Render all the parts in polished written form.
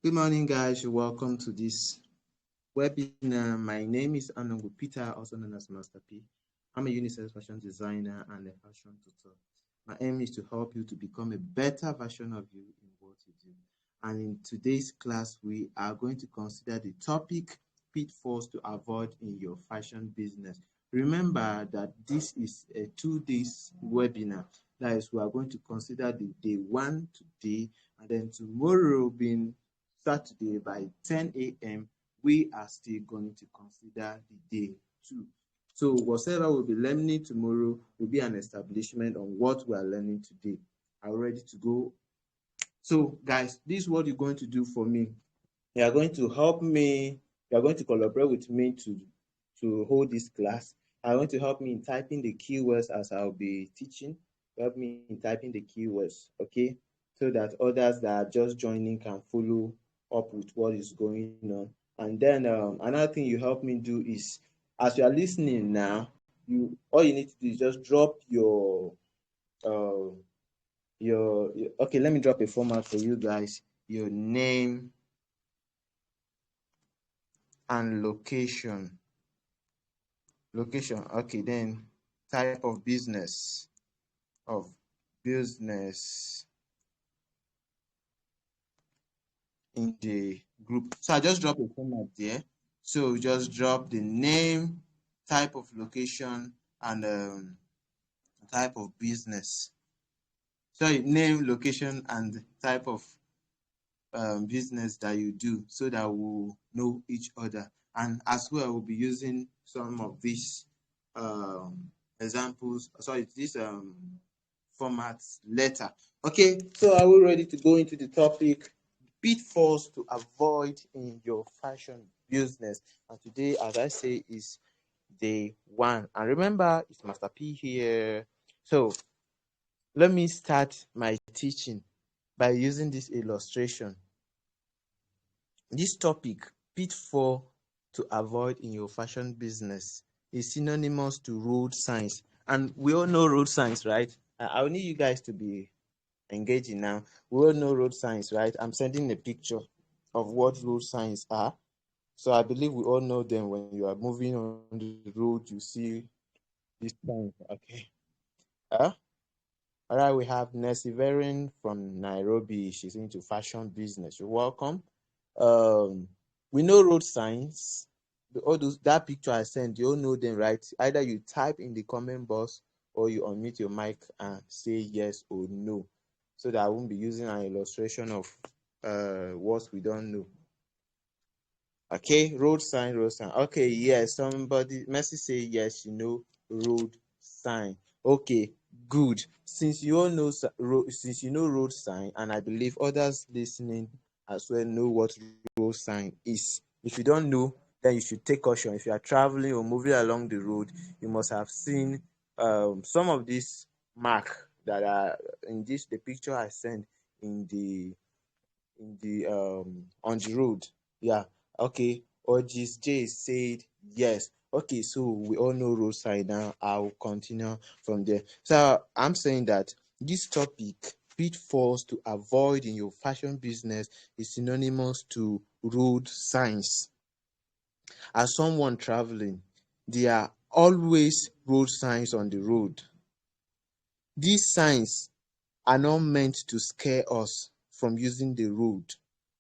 Good morning, guys. Welcome to this webinar. My name is Anongo Peter, also known as Master P. I'm a unisex fashion designer and a fashion tutor. My aim is to help you to become a better version of you in what you do. And in today's class, we are going to consider the topic pitfalls to avoid in your fashion business. Remember that this is a 2 day webinar. That is, we are going to consider the day 1 today, and then tomorrow being Saturday by 10 a.m., we are still going to consider the day 2. So whatever we'll be learning tomorrow will be an establishment on what we are learning today. Are you ready to go? So guys, this is what you're going to do for me. You are going to help me, you are going to collaborate with me to hold this class. You are going to help me in typing the keywords as I'll be teaching. Help me in typing the keywords, okay? So that others that are just joining can follow up with what is going on. And then another thing you help me do is, as you are listening now, all you need to do is just drop uh, your okay. Let me drop a format for you guys. Your name and location. Okay, then type of business in the group. So I just drop a format there. So just drop the name, type of location, and type of business. Sorry, name, location, and type of business that you do, so that we'll know each other. And as well, we'll be using some of these examples. Sorry, this formats later. Okay, so are we ready to go into the topic? Pitfalls to avoid in your fashion business. And today, as I say, is day 1. And remember, it's Master P here. So let me start my teaching by using this illustration. This topic, pitfall to avoid in your fashion business, is synonymous to road signs. And we all know road signs, right? I will need you guys to be engaging now. We all know road signs, right? I'm sending a picture of what road signs are. So I believe we all know them. When you are moving on the road, you see this sign. Okay. All right, we have Nessie Verin from Nairobi. She's into fashion business. You're welcome. We know road signs. All those, that picture I sent, you all know them, right? Either you type in the comment box or you unmute your mic and say yes or no, so that I won't be using an illustration of what we don't know. Okay, road sign. Okay, yes, somebody, Mercy say yes, you know road sign. Okay, good. Since you all know road sign, and I believe others listening as well know what road sign is. If you don't know, then you should take caution. If you are traveling or moving along the road, you must have seen some of these mark that are in the picture I sent in the on the road. Yeah. Okay. Orgis J said yes. Okay, so we all know road sign now. I'll continue from there. So I'm saying that this topic, pitfalls to avoid in your fashion business, is synonymous to road signs. As someone traveling, there are always road signs on the road. These signs are not meant to scare us from using the road,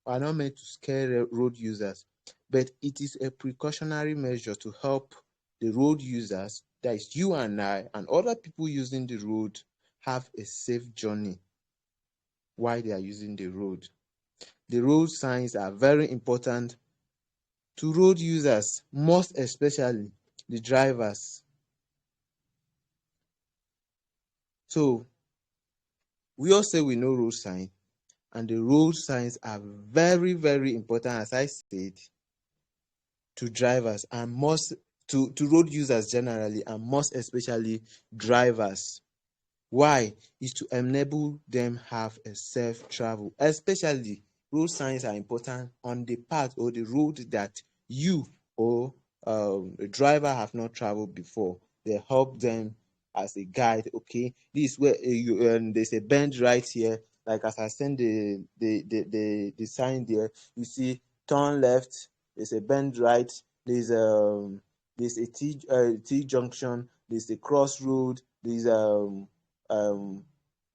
are not meant to scare road users, but it is a precautionary measure to help the road users, that is you and I and other people using the road, have a safe journey while they are using the road. The road signs are very important to road users, most especially the drivers. So we all say we know road sign, and the road signs are very, very important, as I said, to drivers and to road users generally, and most especially drivers. Why? Is to enable them have a safe travel. Especially road signs are important on the path or the road that you or a driver have not traveled before. They help them as a guide. Okay, this is where there's a bend right here. Like as I send the sign there, you see turn left, there's a bend right, there's there's a T junction, there's a crossroad, there's um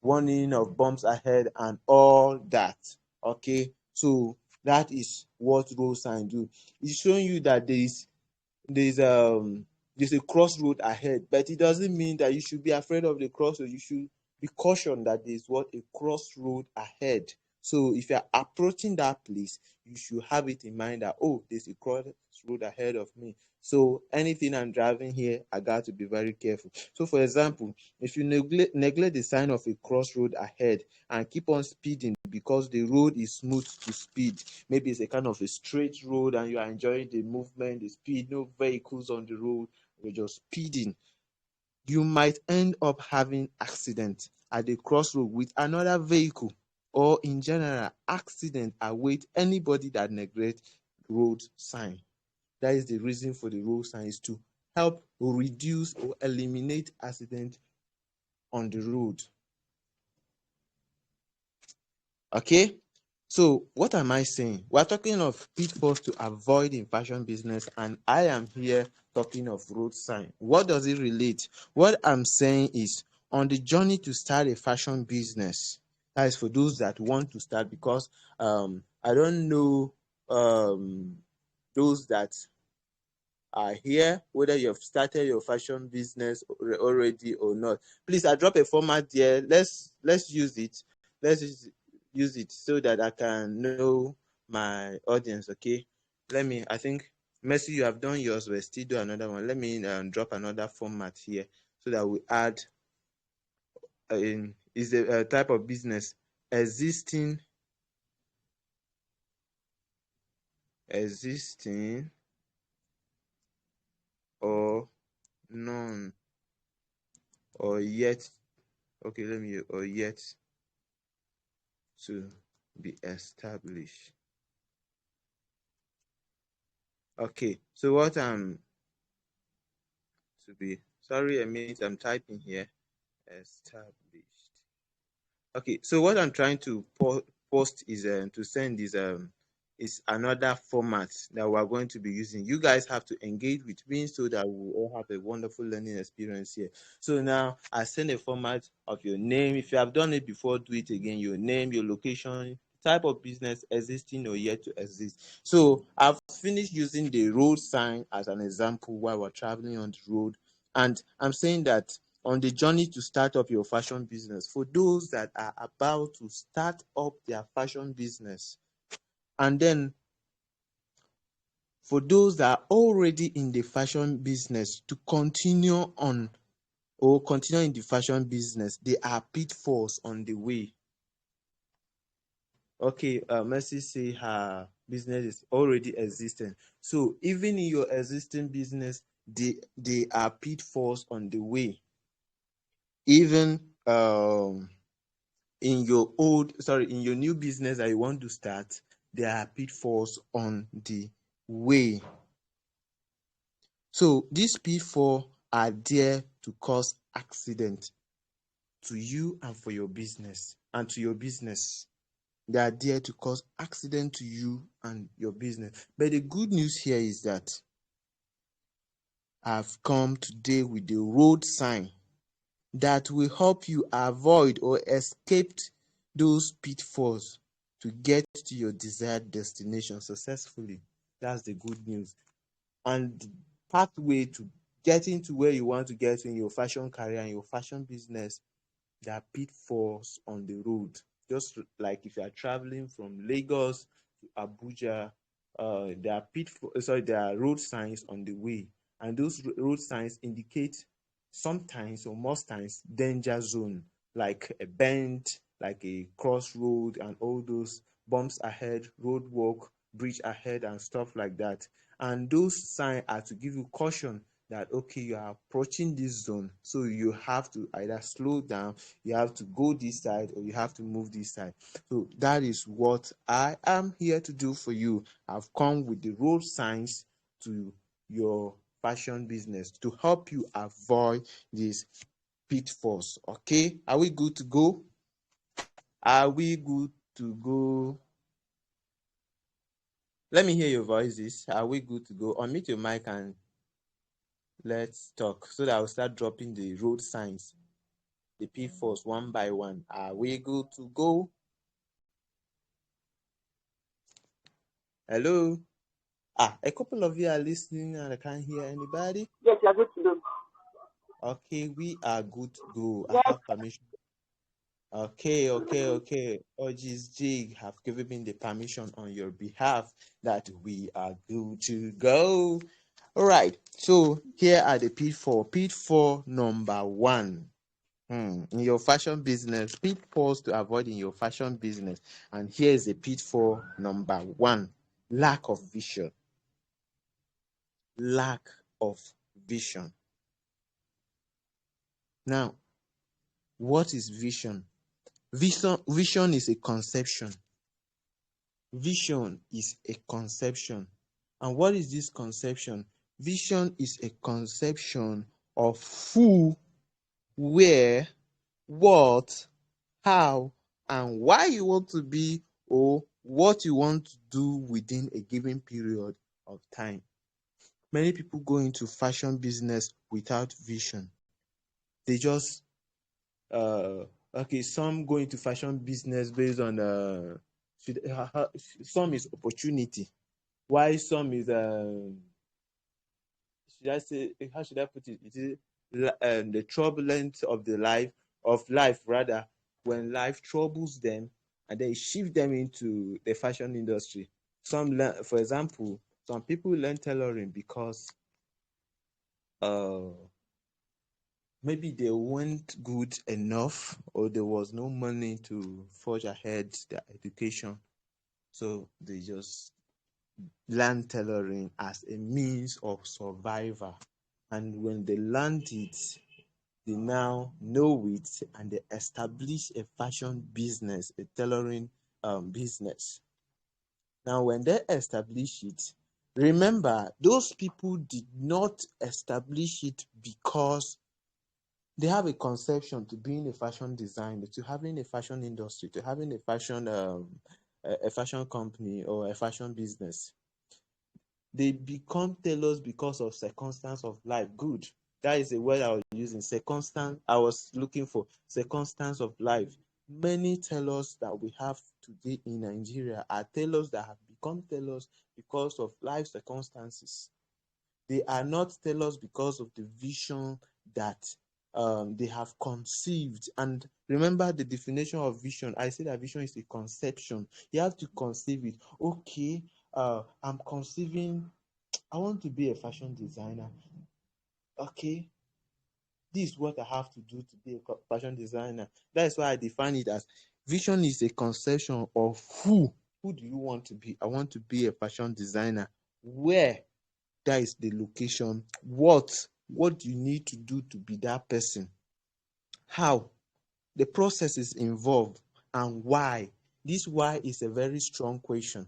warning of bumps ahead and all that. Okay, so that is what road sign do. It's showing you that there's there's a crossroad ahead, but it doesn't mean that you should be afraid of the crossroad. You should be cautioned that there's what a crossroad ahead. So if you're approaching that place, you should have it in mind that, oh, there's a crossroad ahead of me. So anything I'm driving here, I got to be very careful. So for example, if you neglect the sign of a crossroad ahead and keep on speeding because the road is smooth to speed, maybe it's a kind of a straight road and you are enjoying the movement, the speed, no vehicles on the road, you're just speeding, you might end up having accident at the crossroad with another vehicle, or in general accident await anybody that neglect road sign. That is the reason for the road sign, is to help reduce or eliminate accident on the road. Okay, so what am I saying? We're talking of pitfalls to avoid in fashion business, and I am here talking of road sign. What does it relate? What I'm saying is, on the journey to start a fashion business, that is for those that want to start, because I don't know those that are here whether you've started your fashion business already or not. Please, I drop a format there. Let's use it. Let's use it so that I can know my audience. Okay, I think Mercy, you have done yours, but still do another one. Let me drop another format here so that we add is a type of business existing or none, or yet, okay, or yet to be established. Okay, so what I'm to be, sorry, a minute, I'm typing here, established. Okay, so what I'm trying to post is to send is another format that we're going to be using. You guys have to engage with me so that we all have a wonderful learning experience here. So now I send a format of your name. If you have done it before, do it again. Your name, your location, type of business existing or yet to exist. So I've finished using the road sign as an example while we're traveling on the road. And I'm saying that on the journey to start up your fashion business, for those that are about to start up their fashion business, and then for those that are already in the fashion business to continue on or continue in the fashion business, there are pitfalls on the way. Okay, Mercy say her business is already existing. So even in your existing business, there are pitfalls on the way. Even in your new business that you want to start, there are pitfalls on the way. So these pitfalls are there to cause accident to you and for your business and to your business. They are there to cause accident to you and your business. But the good news here is that I've come today with the road sign that will help you avoid or escape those pitfalls to get to your desired destination successfully. That's the good news. And the pathway to getting to where you want to get in your fashion career and your fashion business, there are pitfalls on the road. Just like if you are traveling from Lagos to Abuja, there are road signs on the way, and those road signs indicate sometimes or most times danger zone, like a bend, like a crossroad, and all those bumps ahead, roadwork, bridge ahead, and stuff like that. And those signs are to give you caution that, okay, you are approaching this zone, so you have to either slow down, you have to go this side, or you have to move this side. So that is what I am here to do for you. I've come with the road signs to your fashion business to help you avoid these pitfalls. Okay, are we good to go? Are we good to go? Let me hear your voices. Are we good to go? Unmute your mic and let's talk so that I'll start dropping the road signs, the pitfalls one by one. Are we good to go? Hello? A couple of you are listening and I can't hear anybody. Yes, you are good to go. Okay, we are good to go. Yes. I have permission. Okay. Orgis Jig have given me the permission on your behalf that we are good to go. All right. So here are the pitfall. Pitfall number 1. In your fashion business, pitfalls to avoid in your fashion business. And here is the pitfall number 1. Lack of vision. Lack of vision. Now, what is vision? Vision is a conception. Vision is a conception. And what is this conception? Vision is a conception of who, where, what, how, and why you want to be, or what you want to do within a given period of time. Many people go into fashion business without vision. They just some go into fashion business based on some is opportunity, while some is should I say, how should I put it? It is the turbulence of life rather, when life troubles them and they shift them into the fashion industry. For example, some people learn tailoring because maybe they weren't good enough or there was no money to forge ahead their education. So they just learn tailoring as a means of survival. And when they learned it, they now know it and they establish a fashion business, a tailoring business. Now, when they establish it, remember, those people did not establish it because they have a conception to being a fashion designer, to having a fashion industry, to having a fashion company or a fashion business. They become tailors because of circumstance of life. Good. That is the word I was using. Circumstance. I was looking for circumstance of life. Many tailors that we have today in Nigeria are tailors that have become tailors because of life circumstances. They are not tailors because of the vision that they have conceived. And remember the definition of vision. I say that vision is a conception. You have to conceive it. Okay, I'm conceiving, I want to be a fashion designer. Okay, this is what I have to do to be a fashion designer. That's why I define it as vision is a conception of who do you want to be. I want to be a fashion designer. Where? That is the location. What do you need to do to be that person? How? The process is involved. And why? This why is a very strong question.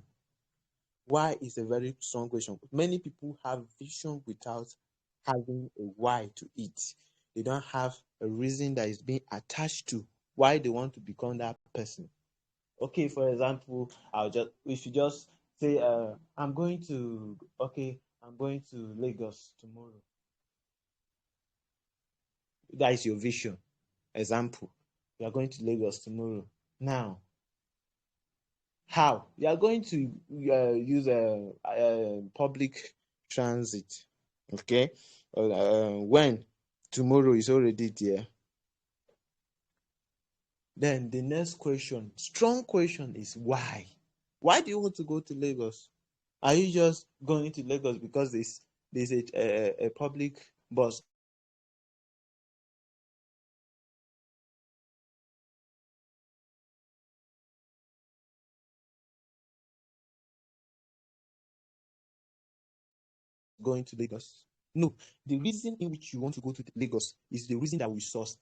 Why is a very strong question. Many people have vision without having a why to it. They don't have a reason that is being attached to why they want to become that person. Okay, for example, we should just say I'm going to Lagos tomorrow. That is your vision. Example, you are going to Lagos tomorrow. Now, how? You are going to use a public transit. Okay, when? Tomorrow is already there. Then the next question, strong question, is why? Why do you want to go to Lagos? Are you just going to Lagos because there's a public bus going to Lagos? No, the reason in which you want to go to Lagos is the reason that we source.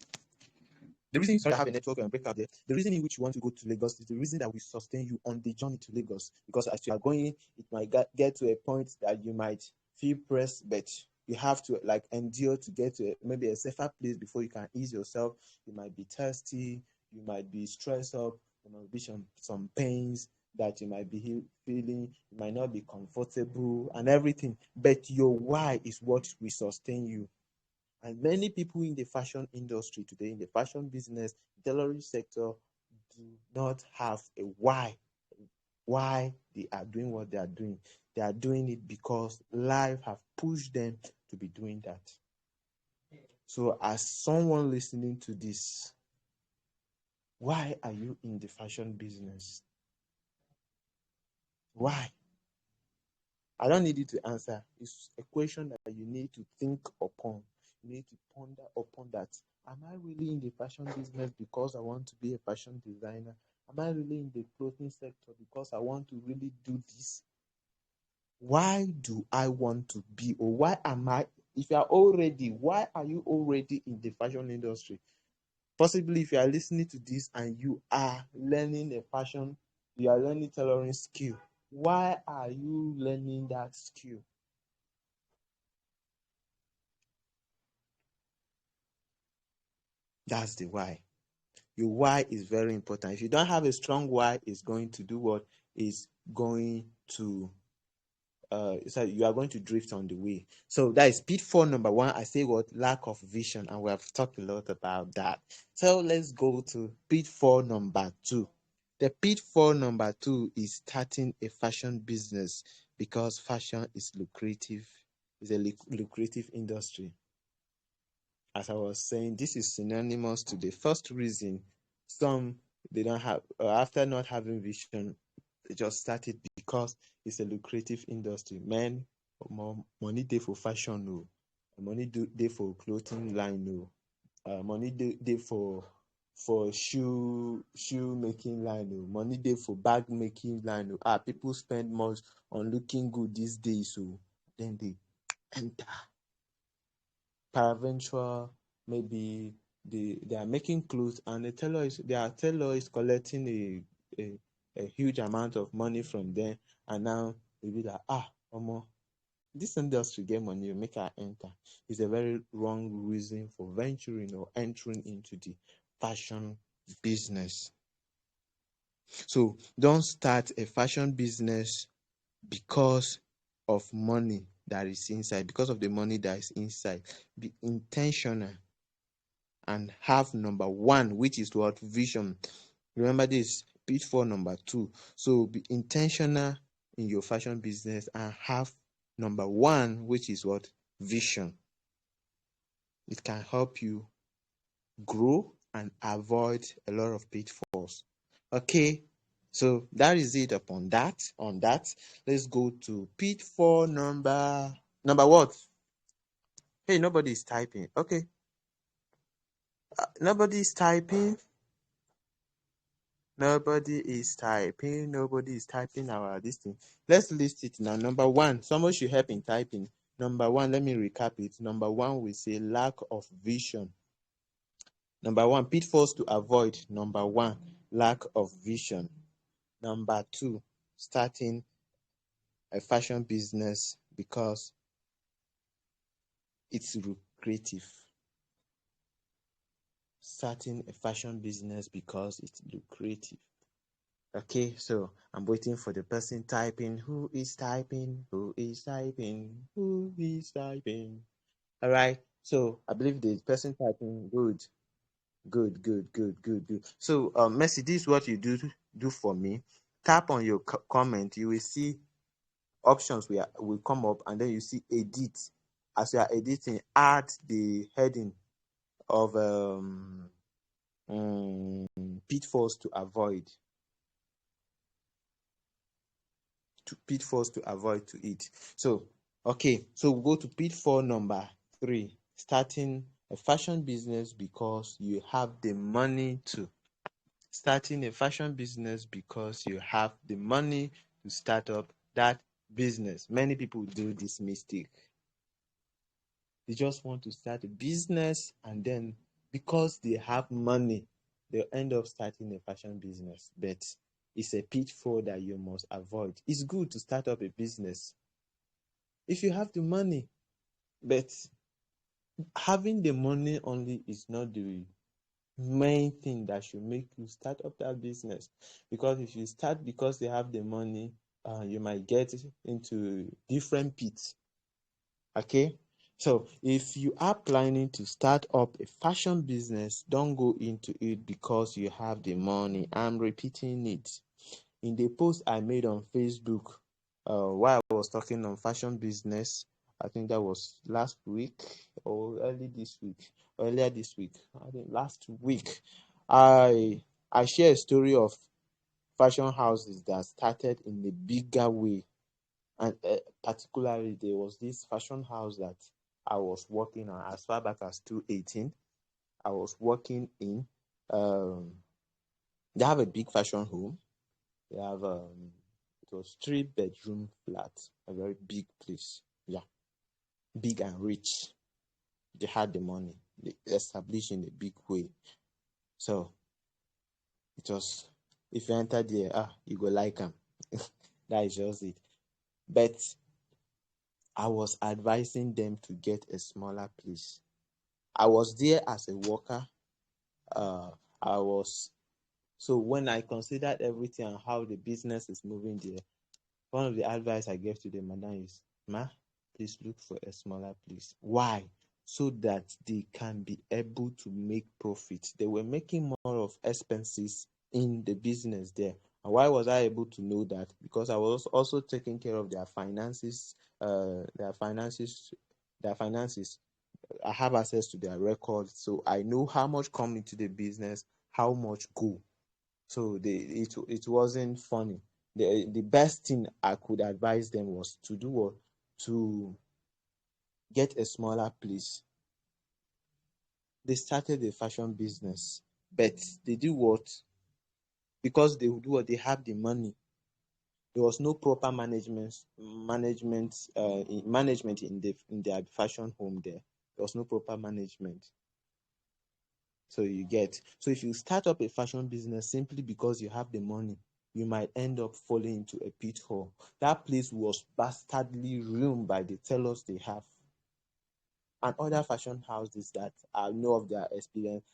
The reason, sorry, I have a network and break out there. The reason in which you want to go to Lagos is the reason that will sustain you on the journey to Lagos. Because as you are going, it might get to a point that you might feel pressed, but you have to like endure to get to maybe a safer place before you can ease yourself. You might be thirsty, you might be stressed up. There must be some pains that you might be feeling, you might not be comfortable and everything. But your why is what will sustain you. And many people in the fashion industry today, in the fashion business, tailoring sector, do not have a why they are doing what they are doing. They are doing it because life have pushed them to be doing that. So as someone listening to this, why are you in the fashion business? Why? I don't need you to answer. It's a question that you need to think upon. You need to ponder upon that. Am I really in the fashion business because I want to be a fashion designer? Am I really in the clothing sector because I want to really do this? Why do I want to be, or why am I, if you are already, why are you already in the fashion industry? Possibly if you are listening to this and you are learning a fashion, you are learning tailoring skill. Why are you learning that skill? That's the why. Your why is very important. If you don't have a strong why, it's going to do what? Is going to so you are going to drift on the way. So that is pitfall number one. I say what? Lack of vision, and we have talked a lot about that. So let's go to pitfall number two. The pitfall number two is starting a fashion business because fashion is lucrative. It's a lucrative industry. As I was saying, this is synonymous to the first reason. Some they don't have, after not having vision, they just started because it's a lucrative industry. Men, more money day for fashion, no. Money day for clothing line, no. Money day for shoe making line, no. Money day for bag making line, no. People spend much on looking good these days, so then they enter. Peradventure, maybe they are making clothes and their tailor is collecting a huge amount of money from them, and now they be like, this industry get money, you make her enter. It's a very wrong reason for venturing or entering into the fashion business. So don't start a fashion business because of money that is inside, because of the money that is inside. Be intentional and have number one, which is what? Vision. Remember this, pitfall number two. So be intentional in your fashion business and have number one, which is what? Vision. It can help you grow and avoid a lot of pitfalls. Okay, so that is it upon that. On that, let's go to pitfall number what? Hey, nobody is typing. Okay, nobody is typing. Nobody is typing our this thing. Let's list it now. Number one, someone should help in typing. Number one, let me recap it. Number one, we say lack of vision. Number one, pitfalls to avoid. Number one, lack of vision. Number two, starting a fashion business because it's lucrative. Starting a fashion business because it's lucrative. Okay, so I'm waiting for the person typing. Who is typing? Who is typing? Who is typing? All right, so I believe the person typing, good. So, Mercy, this is what you do for me. Tap on your comment. You will see options will come up, and then you see edit. As you are editing, add the heading of pitfalls to avoid. Pitfalls to avoid to it. So, okay, so we'll go to pitfall number three, starting a fashion business because you have the money to. Starting a fashion business because you have the money to start up that business. Many people do this mistake. They just want to start a business, and then because they have money, they'll end up starting a fashion business. But it's a pitfall that you must avoid. It's good to start up a business if you have the money, but having the money only is not the main thing that should make you start up that business. Because if you start because they have the money, you might get into different pits. Okay, so if you are planning to start up a fashion business, don't go into it because you have the money. I'm repeating it. In the post I made on Facebook, while I was talking on fashion business, I think that was last week or earlier this week, I think last week, I share a story of fashion houses that started in a bigger way. And particularly, there was this fashion house that I was working on as far back as 2018. I was working in, um, they have a big fashion home. They have, it was 3 bedroom flat, a very big place. Yeah, big and rich. They had the money. They established in a big way. So it was, if you enter there, you go like them. That is just it. But I was advising them to get a smaller place. I was there as a worker. Uh, I was so when I considered everything and how the business is moving there, one of the advice I gave to the madam is, "Ma, please look for a smaller place." Why? So that they can be able to make profit. They were making more of expenses in the business there. And why was I able to know that? Because I was also taking care of their finances, their finances. I have access to their records, so I know how much come into the business, how much go. So it wasn't funny. The best thing I could advise them was to do what? To get a smaller place. They started a fashion business, but they do what? Because they would do what? They have the money. There was no proper management in their fashion home there. There was no proper management. So if you start up a fashion business simply because you have the money, you might end up falling into a pitfall. That place was bastardly ruined by the tailors they have. And other fashion houses that I know of their experience,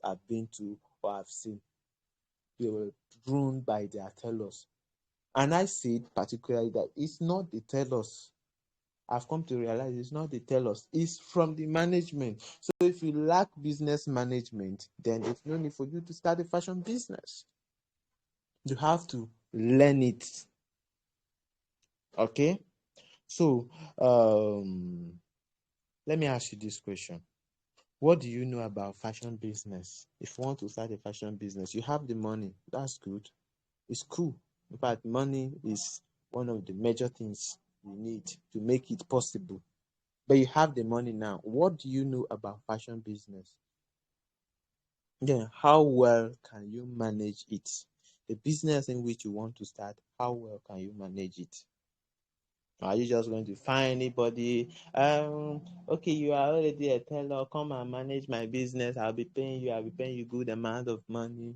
I've been to or I've seen, they were ruined by their tailors. And I said particularly that it's not the tailors. I've come to realize it's not the tailors, it's from the management. So if you lack business management, then it's no need for you to start a fashion business. You have to learn it. Okay? So let me ask you this question. What do you know about fashion business? If you want to start a fashion business, you have the money. That's good. It's cool. In fact, money is one of the major things you need to make it possible. But you have the money now. What do you know about fashion business? Then, how well can you manage it? The business in which you want to start, how well can you manage it? Are you just going to find anybody? Okay, you are already a teller. Come and manage my business. I'll be paying you good amount of money.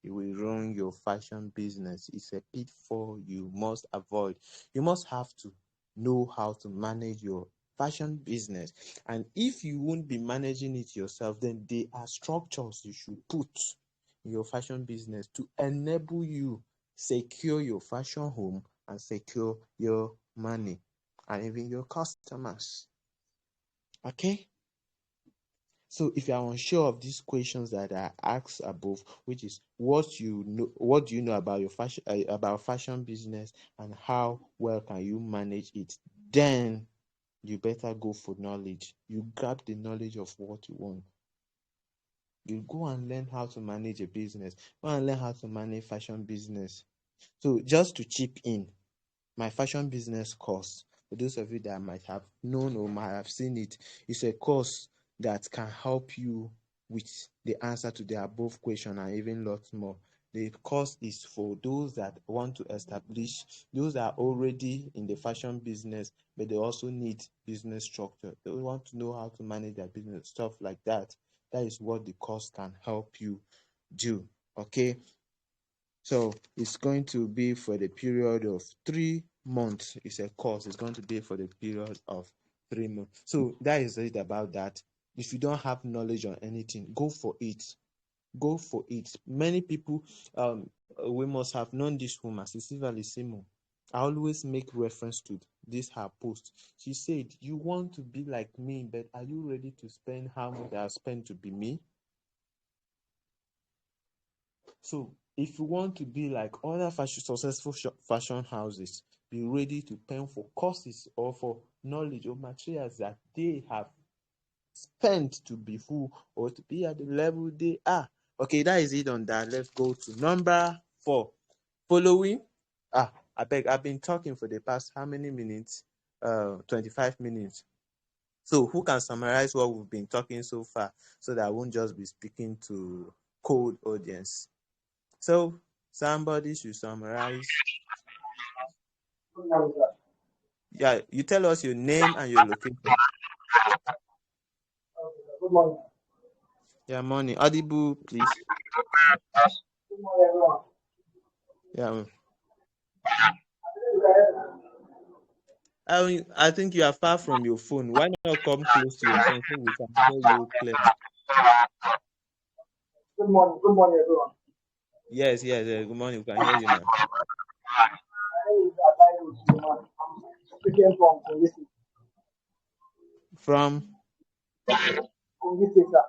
You will ruin your fashion business. It's a pitfall you must avoid. You must have to know how to manage your fashion business. And if you won't be managing it yourself, then there are structures you should put in your fashion business to enable you secure your fashion home and secure your money and even your customers. Okay? So if you are unsure of these questions that are asked above, which is what do you know about your fashion business and how well can you manage it, then you better go for knowledge. You grab the knowledge of what you want. You go and learn how to manage a business. Go and learn how to manage fashion business. So just to chip in, my fashion business course, for those of you that might have known or might have seen it, is a course that can help you with the answer to the above question and even lots more. The course is for those that want to establish, those that are already in the fashion business, but they also need business structure. They want to know how to manage their business, stuff like that. That is what the course can help you do. Okay. So it's going to be for the period of 3 months. It's a course. It's going to be for the period of 3 months. So that is it about that. If you don't have knowledge on anything, go for it. Go for it. Many people, we must have known this woman, Cecilia Simo. I always make reference to this her post. She said, "You want to be like me, but are you ready to spend how much I have spent to be me?" So, if you want to be like other successful fashion houses, be ready to pay for courses or for knowledge or materials that they have spent to be who or to be at the level they are. Okay, that is it on that. Let's go to number 4. Following. I beg, I've been talking for the past how many minutes? 25 minutes. So who can summarize what we've been talking so far so that I won't just be speaking to cold audience? So somebody should summarize. Yeah, you tell us your name and your location. Good morning. Yeah, morning. Audible, please. Good morning, everyone. Yeah. I think you are far from your phone. Why not come close to your phone so we can hear you clearly? Good morning, everyone. Yes, yes, yes. Good morning. We can hear you now. My name is Untitled Chapter. I'm speaking from Kogi State. From Kogi State, sir.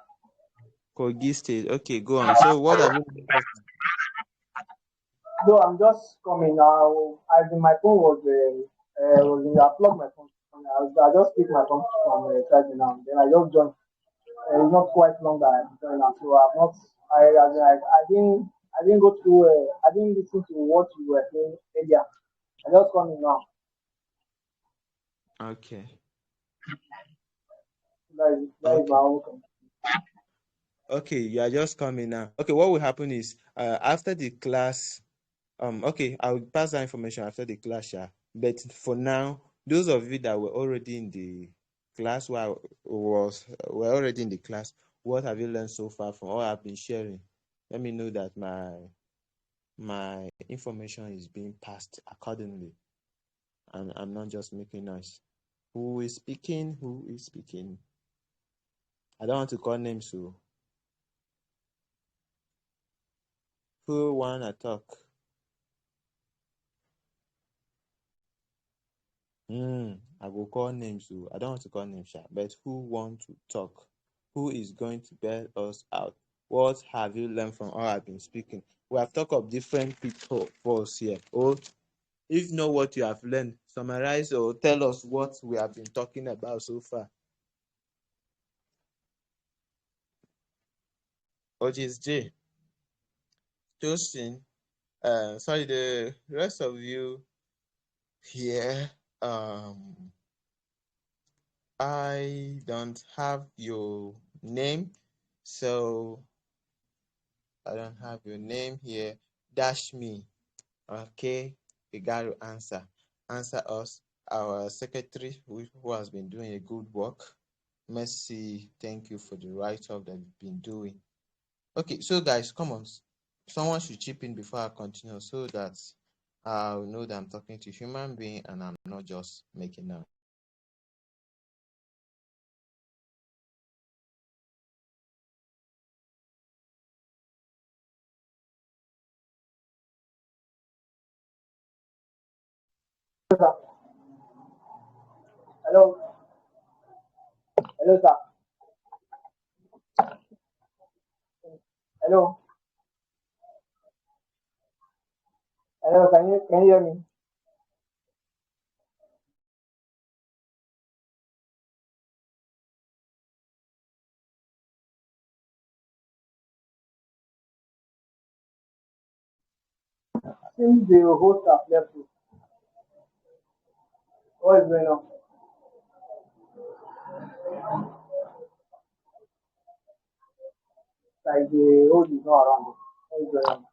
Kogi State. Okay, go on. So what have you So I'm just coming now. As in my phone was in I plugged my phone. I just picked my phone from charging now. Then I just joined. It's not quite long that I joined now, so I'm not. I didn't go through. I didn't listen to what you were saying earlier. I just coming now. Okay. That is my Okay. own thing. Okay, you are just coming now. Okay, what will happen is after the class, okay, I'll pass that information after the class, yeah. But for now, those of you that were already in the class were already in the class, what have you learned so far from all I've been sharing? Let me know that my information is being passed accordingly, and I'm not just making noise. Who is speaking? Who is speaking? I don't want to call names, so who wanna talk? I will call names, so I don't want to call names, but who want to talk? Who is going to bail us out? What have you learned from all I've been speaking? We have talked of different pitfalls here. Or if you know what you have learned, summarize or tell us what we have been talking about so far. Otis J. Justin, sorry, the rest of you here, I don't have your name, so I don't have your name here. Dash me. Okay, we got to answer. Answer us. Our secretary, who has been doing a good work. Mercy, thank you for the write-up that you've been doing. Okay, so guys, come on. Someone should chip in before I continue so that I'll know that I'm talking to a human being and I'm not just making up. Hello, hello, sir. Hello, hello. Can you hear me? Since the host have left, what is going on? Like the host is not around. What is going on?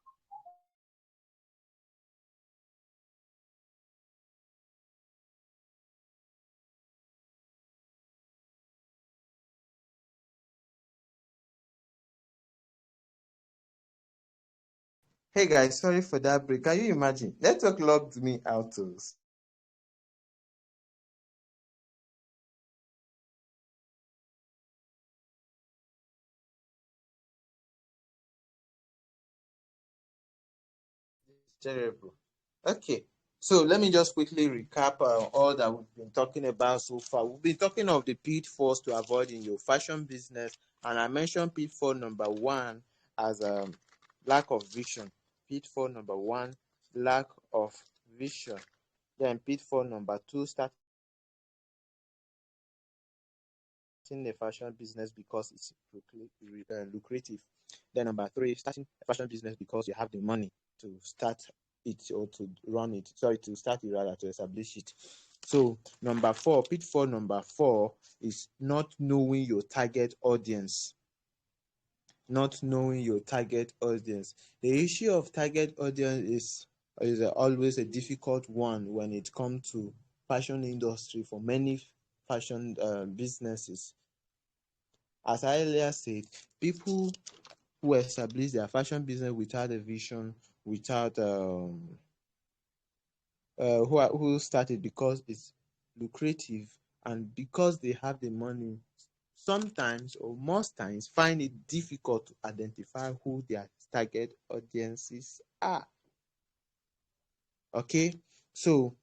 Hey guys, sorry for that break. Can you imagine? Network logged me out. Terrible. Okay. So let me just quickly recap all that we've been talking about so far. We've been talking of the pitfalls to avoid in your fashion business, and I mentioned pitfall number one as lack of vision. Pitfall number one, lack of vision. Then pitfall number two, starting a fashion business because it's lucrative. Then number three, starting a fashion business because you have the money to start it or to run it. Sorry, to start it rather, to establish it. So number four, pitfall number four is not knowing your target audience. Not knowing your target audience. The issue of target audience is always a difficult one when it comes to fashion industry for many fashion businesses. As I earlier said, people who establish their fashion business without a vision, without who started because it's lucrative and because they have the money, sometimes or most times find it difficult to identify who their target audiences are. Okay, so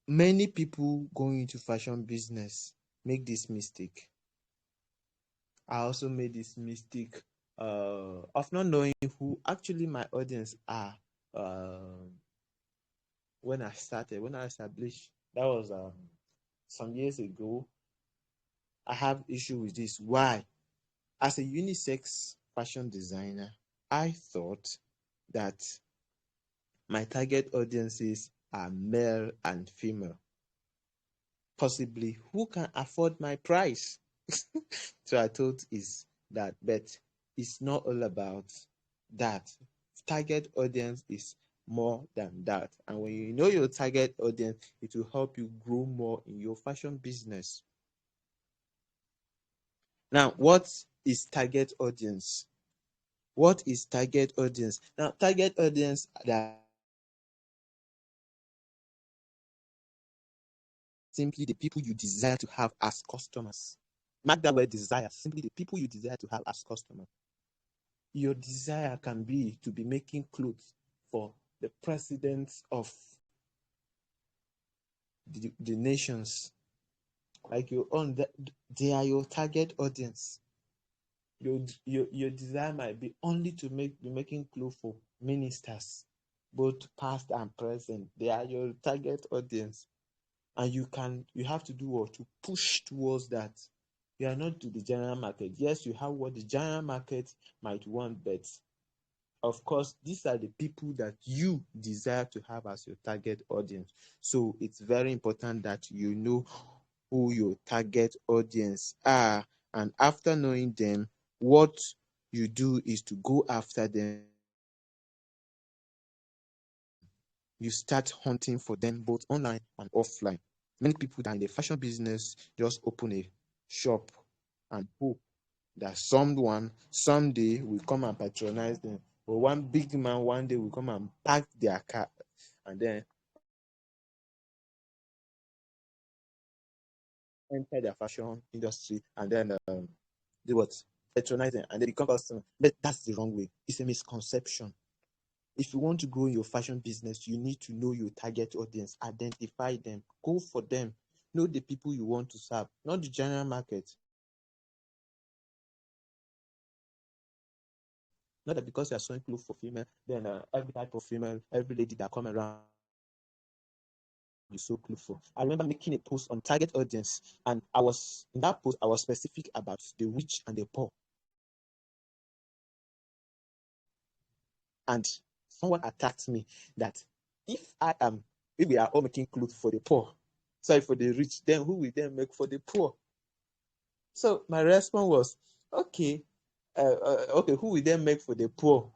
many people going into fashion business make this mistake. I also made this mistake of not knowing who actually my audience are. When I started, when I established, that was some years ago. I have issue with this. Why? As a unisex fashion designer, I thought that my target audiences are male and female. Possibly who can afford my price. So I thought is that, but it's not all about that. Target audience is more than that. And when you know your target audience, it will help you grow more in your fashion business. Now, what is target audience? What is target audience? Now, target audience, that simply the people you desire to have as customers. Mark that word desire, simply the people you desire to have as customers. Your desire can be to be making clothes for the presidents of the nations. Like your own, they are your target audience. Your desire might be only to be making clothes for ministers, both past and present. They are your target audience. And you have to do what? To push towards that. You are not to the general market. Yes, you have what the general market might want, but of course, these are the people that you desire to have as your target audience. So it's very important that you know who your target audience are. And after knowing them, what you do is to go after them. You start hunting for them both online and offline. Many people that are in the fashion business just open a shop and hope that someone someday will come and patronize them. Or one big man one day will come and park their car and then enter their fashion industry and then do what? Patronize them and they become customer. But that's the wrong way. It's a misconception. If you want to grow in your fashion business, you need to know your target audience, identify them, go for them, know the people you want to serve, not the general market. Not that because you are sewing clothes for female, then every type of female, every lady that come around you sew clothes for. I remember making a post on target audience, and I was in that post, I was specific about the rich and the poor. And someone attacked me that if we are all making clothes for the poor, sorry for the rich, then who will then make for the poor? So my response was, okay, okay, who will then make for the poor?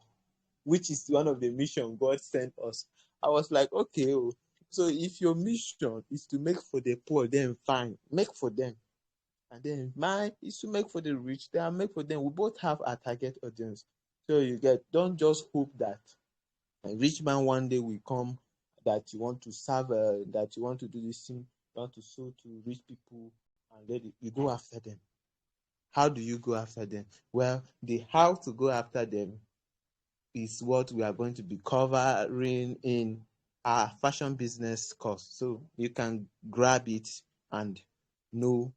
Which is one of the mission God sent us. I was like, okay, oh, so if your mission is to make for the poor, then fine, make for them. And then mine is to make for the rich, then I'll make for them. We both have our target audience. So you get, don't just hope that a rich man one day will come, that you want to serve, that you want to do this thing, you want to sow to rich people, and then you go after them. How do you go after them? Well, the how to go after them is what we are going to be covering in our fashion business course. So you can grab it and know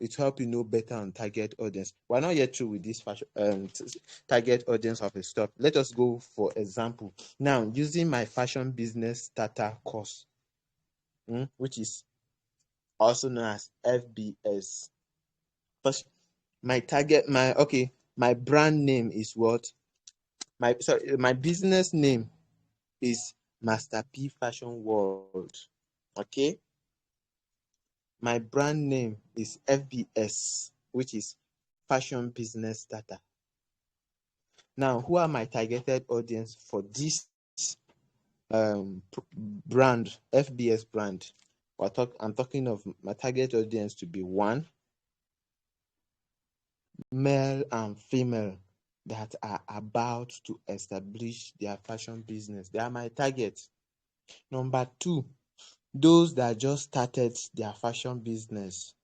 it help you know better on target audience. We're not yet through with this fashion target audience of a stuff. Let us go for example. Now, using my fashion business starter course, which is also known as FBS. First, my brand name is what? My business name is Master P Fashion World. Okay, my brand name is FBS, which is Fashion Business Starter. Now, who are my targeted audience for this brand, FBS brand? I'm talking of my target audience to be one, male and female that are about to establish their fashion business. They are my target. Number two, those that just started their fashion business.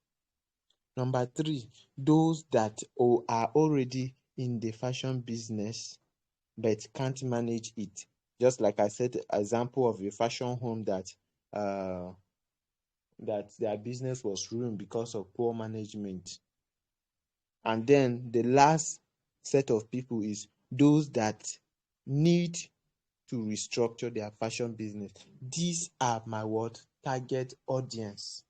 Number three, those that are already in the fashion business but can't manage it. Just like I said, example of a fashion home that their business was ruined because of poor management. And then the last set of people is those that need to restructure their fashion business. These are my target audience.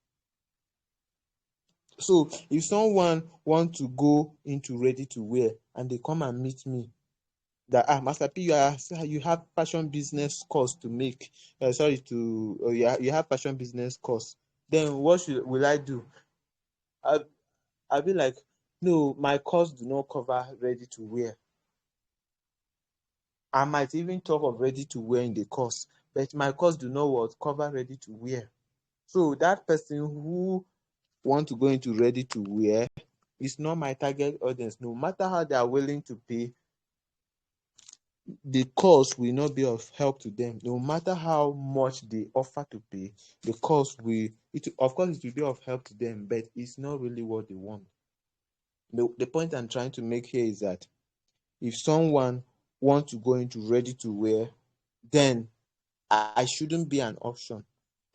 So if someone want to go into ready to wear and they come and meet me that Master P, you have fashion business course to make. You have fashion business course. Then what will I do? I'll be like, no, my course do not cover ready to wear. I might even talk of ready to wear in the course, but my course do not cover ready to wear. So that person who want to go into ready to wear is not my target audience. No matter how they are willing to pay, the course will not be of help to them. No matter how much they offer to pay, the course of course it will be of help to them, but it's not really what they want. The point I'm trying to make here is that if someone wants to go into ready to wear, then I shouldn't be an option.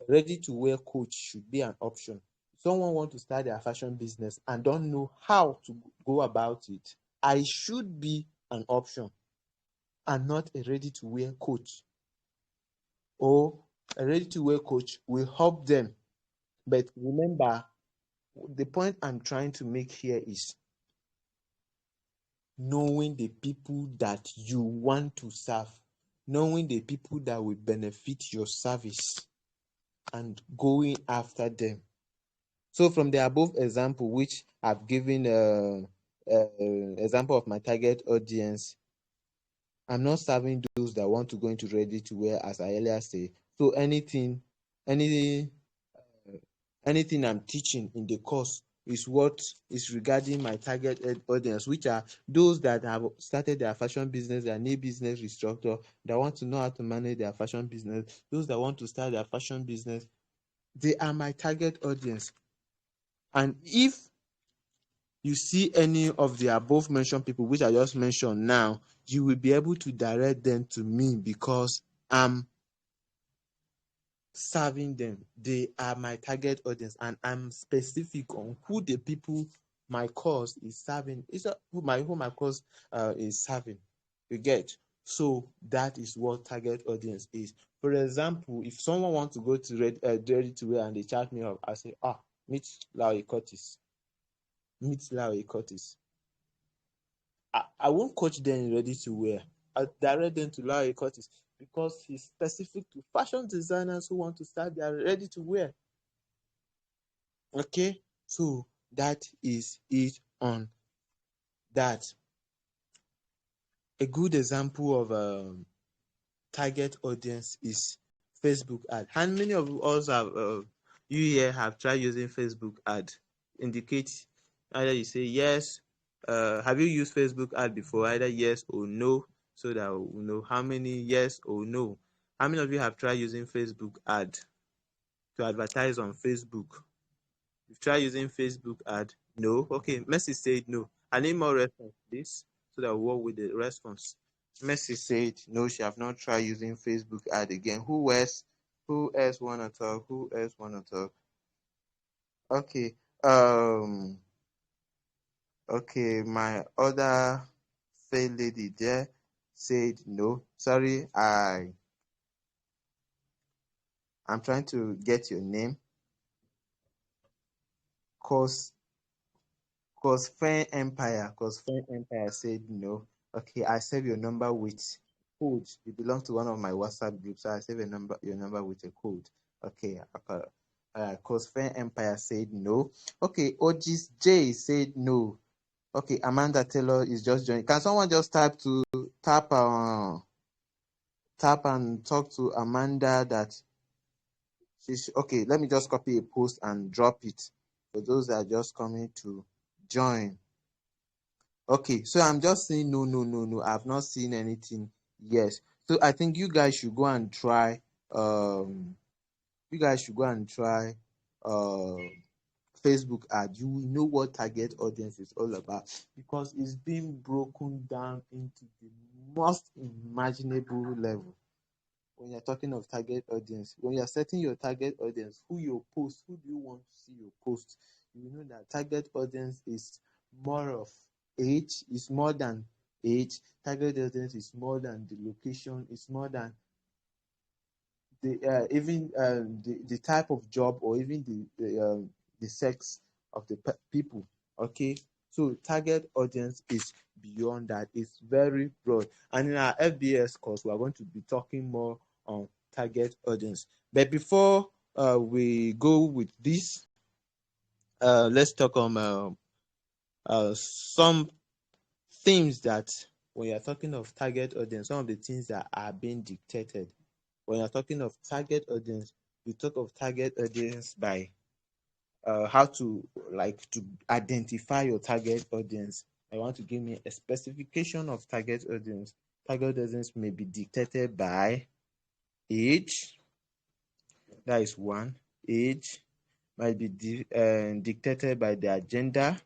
Ready to wear coach should be an option. If someone wants to start their fashion business and don't know how to go about it, I should be an option and not a ready to wear coach. Or a ready to wear coach will help them. But remember, the point I'm trying to make here is knowing the people that you want to serve, knowing the people that will benefit your service and going after them. So from the above example, which I've given example of my target audience, I'm not serving those that want to go into ready to wear, as I earlier say. So anything I'm teaching in the course is what is regarding my target audience, which are those that have started their fashion business, their new business restructure, that want to know how to manage their fashion business, those that want to start their fashion business. They are my target audience. And if you see any of the above mentioned people, which I just mentioned now, you will be able to direct them to me because I'm serving them. They are my target audience, and I'm specific on who the people my course is serving. It's who my course is serving. You get? So that is what target audience is. For example, if someone wants to go to ready to wear and they chat me up, I say, meet Larry Curtis. I won't coach them ready to wear. I'll direct them to Larry Curtis because he's specific to fashion designers who want to start their ready to wear. Okay, so that is it on that. A good example of target audience is Facebook ad. How many of us you here have tried using Facebook ad? Indicate either you say yes. Have you used Facebook ad before? Either yes or no, so that we know how many yes or no. How many of you have tried using Facebook ad to advertise on Facebook? You've tried using Facebook ad? No? Okay, Messi said no. I need more response, please, so that we'll work with the response. Mercy said no, she have not tried using Facebook ad again. Who else? Who else wanna talk? Who else wanna talk? Okay. Um. Okay. My other fair lady there said no. Sorry, I'm trying to get your name. Cause Friend Empire. Cause Friend Empire said no. Okay, I save your number with code. You belong to one of my WhatsApp groups, so I save your number with a code. Okay. Cause Friend Empire said no. Okay, Ogis J said no. Okay, Amanda Taylor is just joining. Can someone just tap and talk to Amanda that she's okay? Let me just copy a post and drop it for those that are just coming to join. Okay, so I'm just saying no, no, no, no. I've not seen anything. Yes. So I think you guys should go and try. You guys should go and try. Facebook ad. You will know what target audience is all about because it's being broken down into the most imaginable level. When you're talking of target audience, when you're setting your target audience, who you post, who do you want to see your post, you know that target audience is more of age, is more than age. Target audience is more than the location, it's more than the even the type of job or even the sex of the people. Okay, so target audience is beyond that. It's very broad, and in our FBS course we are going to be talking more on target audience. But before we go with this, let's talk on some things that when you're talking of target audience, some of the things that are being dictated. When you're talking of target audience, you talk of target audience by how to identify your target audience. I want to give me a specification of target audience. Target audience may be dictated by age. That is one. Age might be dictated by their gender.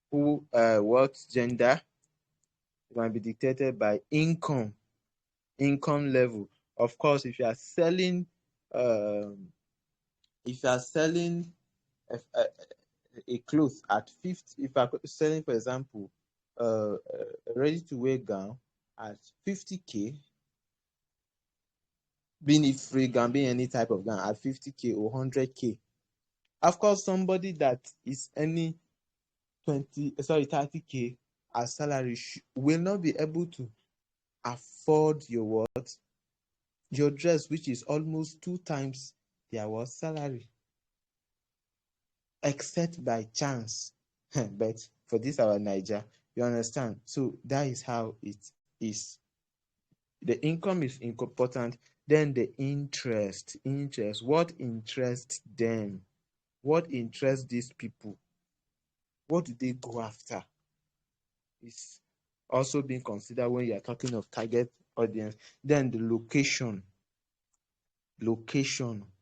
What gender? It might be dictated by income level. Of course, if you are selling a, a cloth at 50, if I'm selling, for example, a ready-to-wear gown at 50K, being it free gown, being any type of gown at 50K or 100K, of course, somebody that is any 30K as salary will not be able to afford your dress, which is almost 2 times their salary, except by chance. But for this our Niger, you understand? So that is how it is. The income is important. Then the interest. What interests them? What interests these people? What do they go after? It's also being considered when you are talking of target audience. Then the location.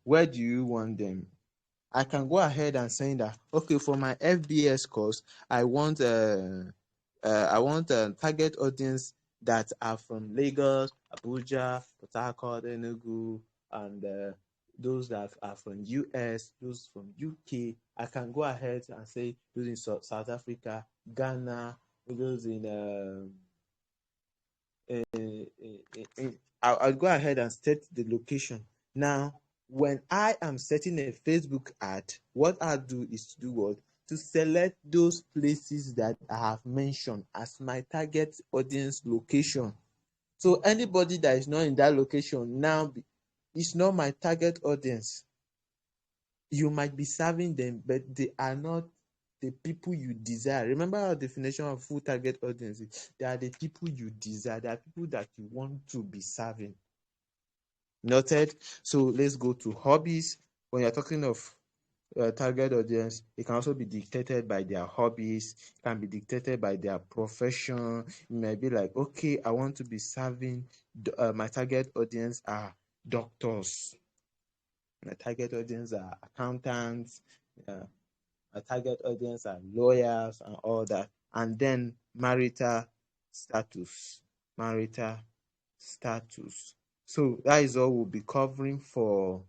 Where do you want them? I can go ahead and say that, okay, for my FBS course, I want a target audience that are from Lagos, Abuja, Port Harcourt, Enugu, and those that are from US, those from UK. I can go ahead and say those in South Africa, Ghana, those I'll go ahead and set the location. Now, when I am setting a Facebook ad, what I do is to do what? To select those places that I have mentioned as my target audience location. So anybody that is not in that location now is not my target audience. You might be serving them, but they are not the people you desire. Remember our definition of full target audience. They are the people you desire. They are people that you want to be serving. Noted. So let's go to hobbies. When you're talking of target audience, it can also be dictated by their hobbies, it can be dictated by their profession. It might be like, okay, I want to be serving, my target audience are doctors, my target audience are accountants, my target audience are lawyers and all that. And then marital status. marital status. So that is all we'll be covering for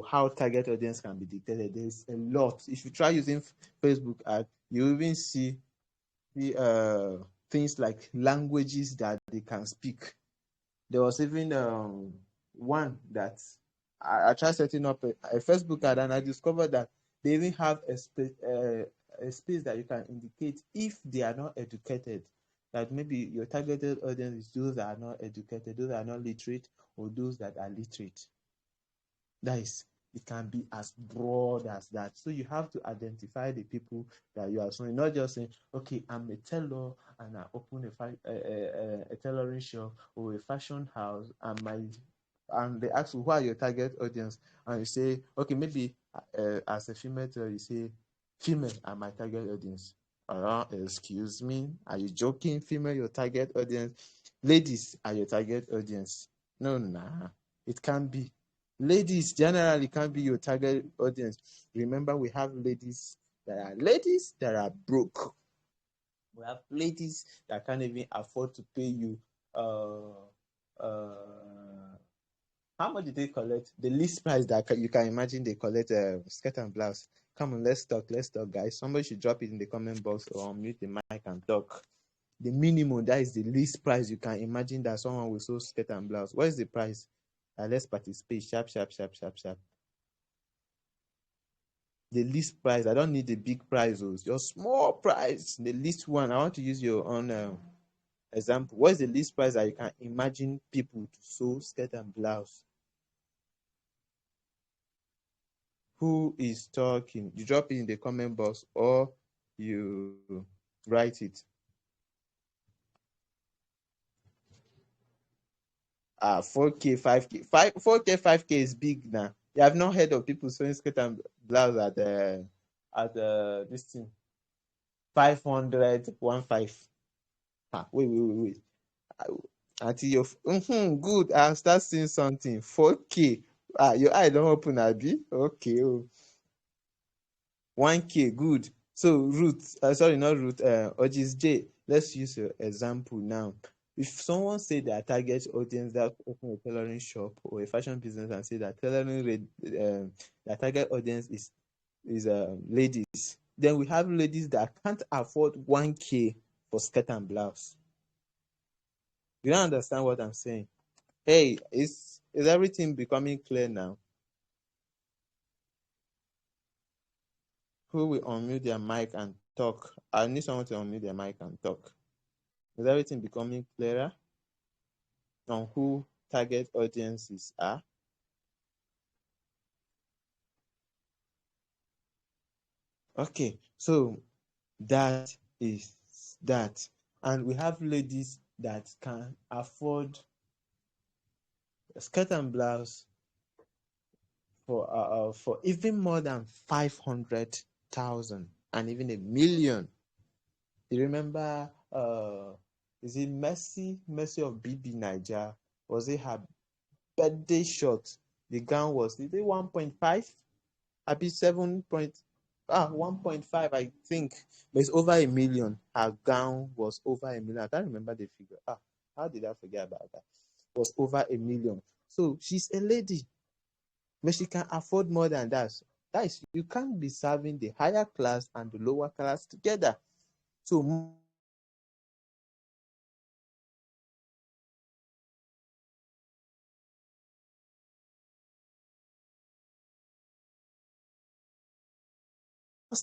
how target audience can be dictated. There's a lot. If you try using Facebook ad, you even see things like languages that they can speak. There was even one that I tried setting up a Facebook ad, and I discovered that they even have a space that you can indicate if they are not educated. That maybe your targeted audience is those that are not educated, those that are not literate, or those that are literate. That is, it can be as broad as that. So you have to identify the people that you are showing, not just saying, okay, I'm a tailor and I open a tailoring shop or a fashion house, and they ask you who are your target audience, and you say, okay, maybe as a female tailor, you say female are my target audience. Excuse me, are you joking? Female your target audience? Ladies are your target audience? No, nah, it can't be. Ladies generally can't be your target audience. Remember, we have ladies that are broke. We have ladies that can't even afford to pay you how much did they collect? The least price that you can imagine they collect skirt and blouse. Come on, let's talk, guys. Somebody should drop it in the comment box or mute the mic and talk. The minimum, that is the least price you can imagine that someone will sew skirt and blouse. What is the price? Let's participate. Sharp. The least price. I don't need the big price. Your small price. The least one. I want to use your own example. What is the least price that you can imagine people to sew skirt and blouse? Who is talking? You drop it in the comment box or you write it. 4K, 5K. 4K, 5K is big now. You have not heard of people sewing skirt and blouse at this thing. 500, 15. Wait. Until you're good. I'll start seeing something. 4K. Your eye don't open, Abi. Okay. 1K, good. So Ojis J, let's use your example now. If someone say their target audience that open a tailoring shop or a fashion business and say that their target audience is ladies, then we have ladies that can't afford 1K for skirt and blouse. You don't understand what I'm saying? Hey, is everything becoming clear now? Who will unmute their mic and talk? I need someone to unmute their mic and talk. Is everything becoming clearer on who target audiences are? Okay, so that is that. And we have ladies that can afford a skirt and blouse for even more than 500,000 and even 1 million. You remember, is it Mercy of BB Niger? Was it her birthday shot? The gown was, is it 1.5? I be 1.5, I think. But it's over 1 million. Her gown was over 1 million. I can't remember the figure. How did I forget about that? It was over 1 million. So she's a lady, but she can afford more than that. That is, you can't be serving the higher class and the lower class together. So most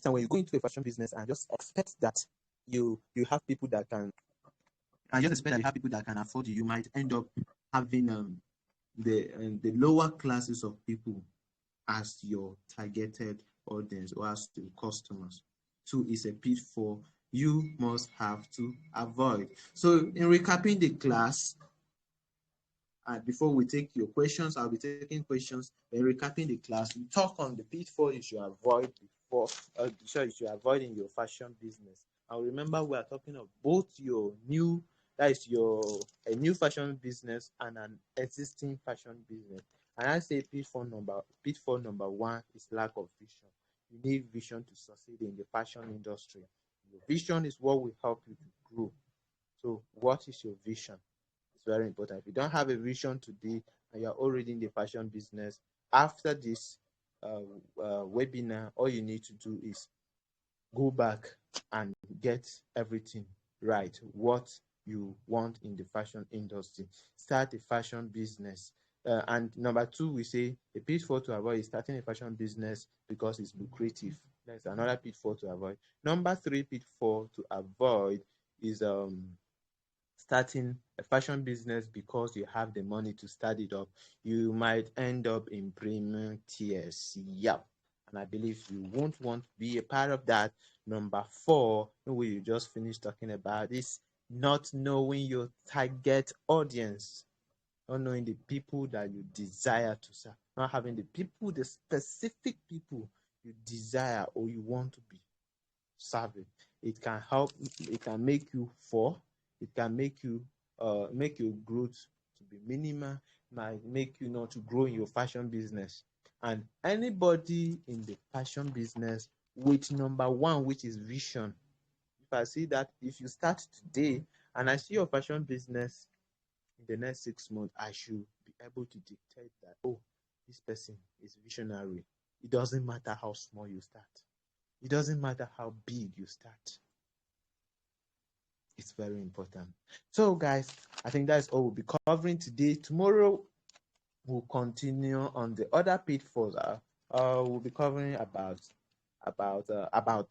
time when you go into a fashion business and just expect that you have people that can, and just expect that you have people that can afford you might end up having the lower classes of people as your targeted audience or as your customers. So it's a pitfall you must have to avoid. So in recapping the class, before we take your questions, I'll be taking questions. In recapping the class, we talk on the pitfall you should avoid you should avoid in your fashion business. And remember, we are talking of both your new, that is a new fashion business and an existing fashion business. And I say pitfall number one is lack of vision. You need vision to succeed in the fashion industry. Your vision is what will help you to grow. So what is your vision? It's very important. If you don't have a vision today and you're already in the fashion business, after this webinar, all you need to do is go back and get everything right. What you want in the fashion industry. Start a fashion business. And number two, we say a pitfall to avoid is starting a fashion business because it's lucrative. That's another pitfall to avoid. Number three pitfall to avoid is starting a fashion business because you have the money to start it up. You might end up in premium tears. Yep. And I believe you won't want to be a part of that. Number four, we you just finished talking about, is not knowing your target audience, not knowing the people that you desire to serve, not having the people, the specific people you desire or you want to be serving. It can help, it can make you fall, it can make your growth to be minimal, might make you not to grow in your fashion business. And anybody in the fashion business with number one, which is vision. If I see that, if you start today and I see your fashion business in the next 6 months, I should be able to dictate that, oh, this person is visionary. It doesn't matter how small you start. It doesn't matter how big you start. It's very important. So, guys, I think that's all we'll be covering today. Tomorrow, we'll continue on the other pitfalls. We'll be covering about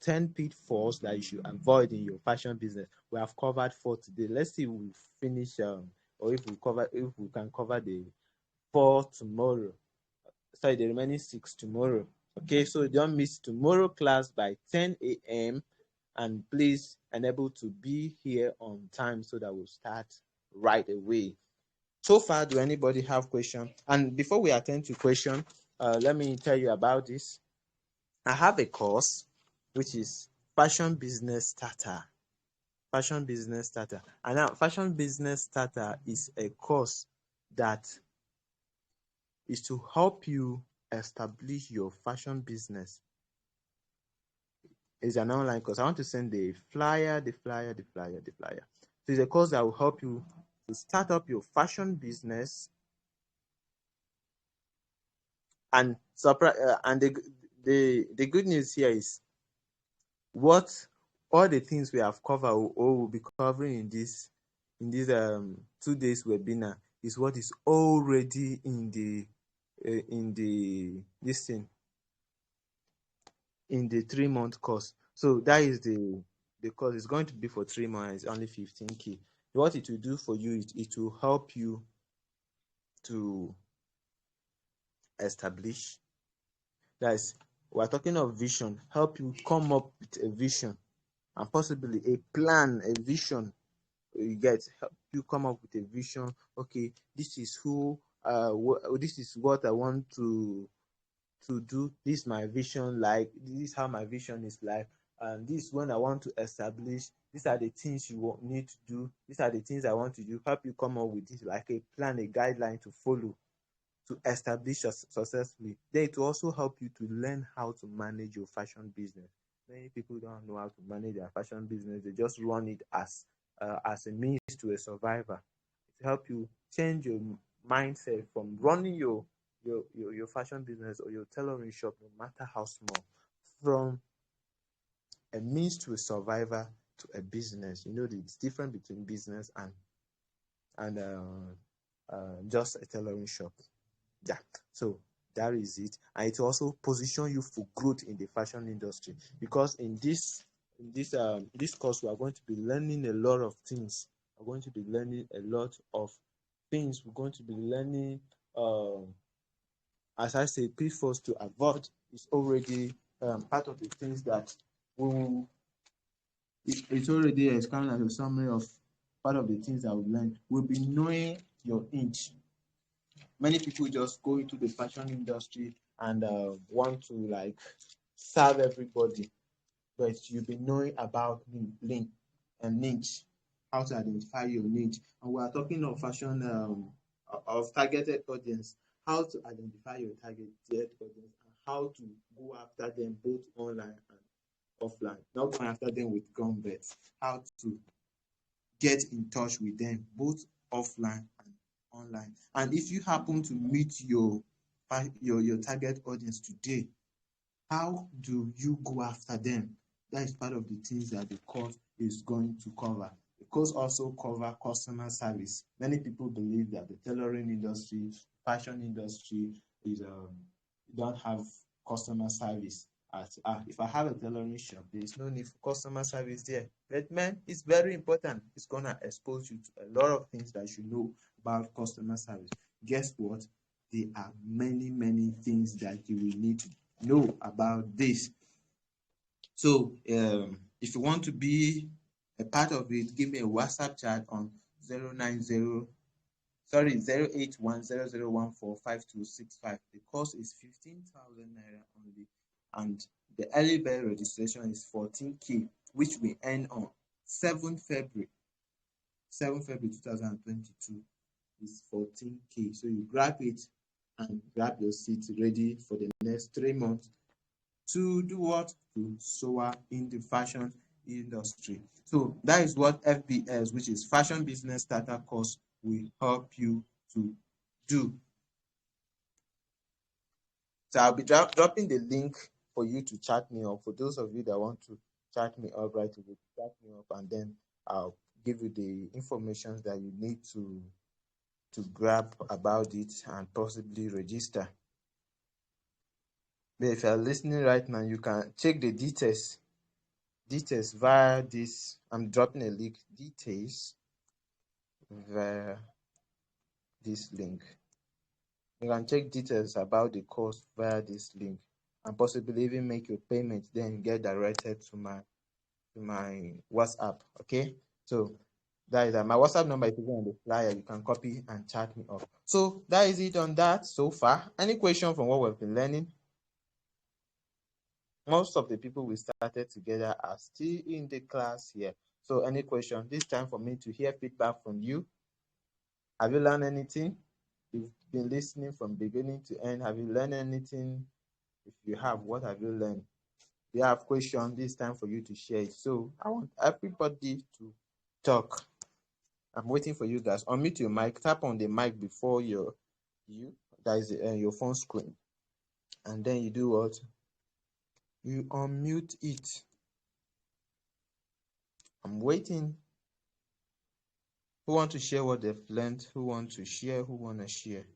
10 pitfalls that you should avoid in your fashion business. We have covered 4 today. Let's see if we finish or if we can cover the 4 tomorrow. Sorry, the remaining 6 tomorrow. Okay, so don't miss tomorrow class by 10 a.m. and please enable to be here on time so that we'll start right away. So far, do anybody have question? And before we attend to question, let me tell you about this. I have a course which is Fashion Business Starter. Fashion Business Starter. And now Fashion Business Starter is a course that is to help you establish your fashion business. It's an online course. I want to send the flyer. So it's a course that will help you to start up your fashion business. And the good news here is what all the things we have covered or will be covering in this 2 days webinar is what is already in the 3-month course. So that is the course. It's going to be for 3 months. It's only 15K. What it will do for you, it will help you to establish. Guys, we're talking of vision. Help you come up with a vision and possibly a plan, a vision. You get, help you come up with a vision. Okay, this is who. This is what I want to do. This is my vision. Like, this is how my vision is like. And this is when I want to establish. These are the things you need to do. These are the things I want to do. Help you come up with this, like a plan, a guideline to follow to establish successfully. Then it will also help you to learn how to manage your fashion business. Many people don't know how to manage their fashion business. They just run it as a means to a survivor. To help you change your mindset from running your fashion business or your tailoring shop, no matter how small, from a means to a survivor to a business. You know, it's different between business and just a tailoring shop. Yeah, so that is it. And it also position you for growth in the fashion industry, because in this course we are going to be learning a lot of things. We're going to be learning a lot of things. We're going to be learning, as I say, pitfalls to avoid is already part of the things that it's already explained as a summary of part of the things that we learned. We'll be knowing your inch. Many people just go into the fashion industry and want to like serve everybody, but you'll be knowing about link and niche, how to identify your niche. And we are talking of fashion of targeted audience, how to identify your targeted audience and how to go after them both online and offline, not going after them with gun bets, how to get in touch with them, both offline and online. And if you happen to meet your target audience today, how do you go after them? That is part of the things that the course is going to cover. The course also cover customer service. Many people believe that the tailoring industry, fashion industry is don't have customer service. If I have a tailoring shop, there is no need for customer service there. But man, it's very important. It's gonna expose you to a lot of things that you know about customer service. Guess what? There are many things that you will need to know about this. So if you want to be a part of it, give me a WhatsApp chat on 08100145265. The cost is 15,000 naira only, and the early bird registration is 14K, which we end on 7 February 2022 is 14K. So you grab it and grab your seat ready for the next 3 months to do what? To soar in the fashion industry. So that is what FBS, which is Fashion Business Starter Course, will help you to do. So I'll be dropping the link for you to chat me up. For those of you that want to chat me up right away, chat me up, and then I'll give you the information that you need to grab about it and possibly register. But if you're listening right now, you can check the details via this. I'm dropping a link, details via this link. You can check details about the course via this link, and possibly even make your payment, then get directed to my WhatsApp. Okay, so that is my WhatsApp number is on the flyer. You can copy and chat me up. So that is it on that so far. Any question from what we've been learning? Most of the people we started together are still in the class here. So any question? This time for me to hear feedback from you. Have you learned anything? You've been listening from beginning to end. Have you learned anything? If you have, what have you learned? If you have questions, this time for you to share it. So I want everybody to talk. I'm waiting for you guys. Unmute your mic. Tap on the mic before that is your phone screen, and then you do what? You unmute it. I'm waiting. Who want to share what they've learned? Who want to share? Who want to share?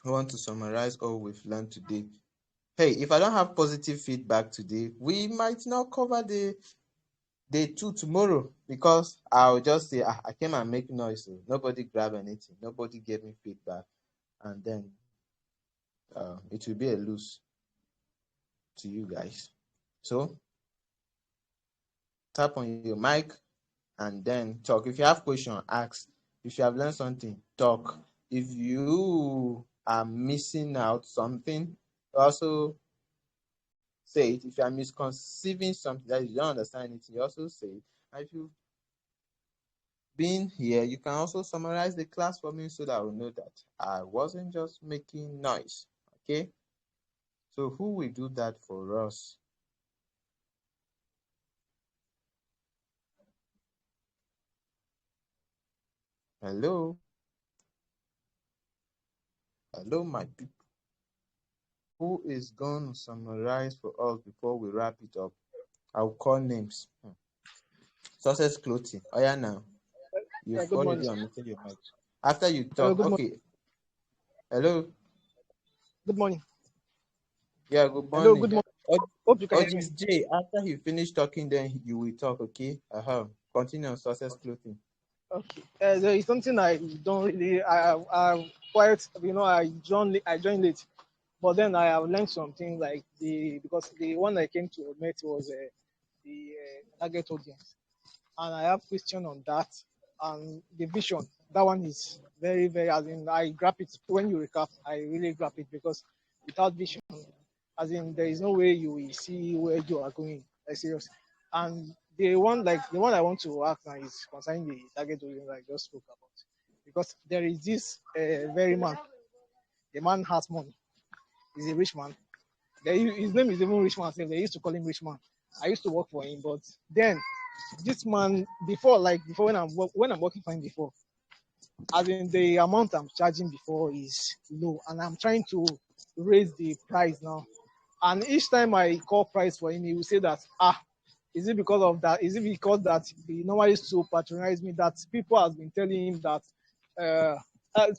Who want to summarize all we've learned today? Hey, if I don't have positive feedback today, we might not cover the day 2 tomorrow, because I'll just say I came and make noise. So nobody grabbed anything. Nobody gave me feedback. And then it will be a lose to you guys. So tap on your mic and then talk. If you have question, ask. If you have learned something, talk. If you are missing out something, also say it. If you are misconceiving something, that you don't understand anything, you also say it. And if you've been here, you can also summarize the class for me so that I will know that I wasn't just making noise. Okay? So who will do that for us? Hello? Hello, my people. Who is going to summarize for us before we wrap it up? I'll call names. Success Clothing. Oh, yeah, now. You've already unmuted your mic. After you talk, Hello, okay. Hello? Good morning. Yeah, good morning. Hello, good morning. Hope you can hear me. Jay, after he finished talking, then you will talk, okay? Continue on Success Clothing. Okay. There is something I don't really. I quite. I joined late, but then I have learned something like because the one I came to meet was the target audience, and I have question on that, and the vision. That one is very very. As in, I grab it when you recap. I really grab it because without vision, as in, there is no way you will see where you are going. Like serious. And the one I want to ask now is concerning the target audience I just spoke about, because there is this very man. The man has money. He's a rich man. His name is even Rich Man. They used to call him Rich Man. I used to work for him, but then this man before when I'm working fine before, as in the amount I'm charging before is low, and I'm trying to raise the price now. And each time I call price for him, he will say that is it because of that? Is it because that he normally so patronize me that people has been telling him that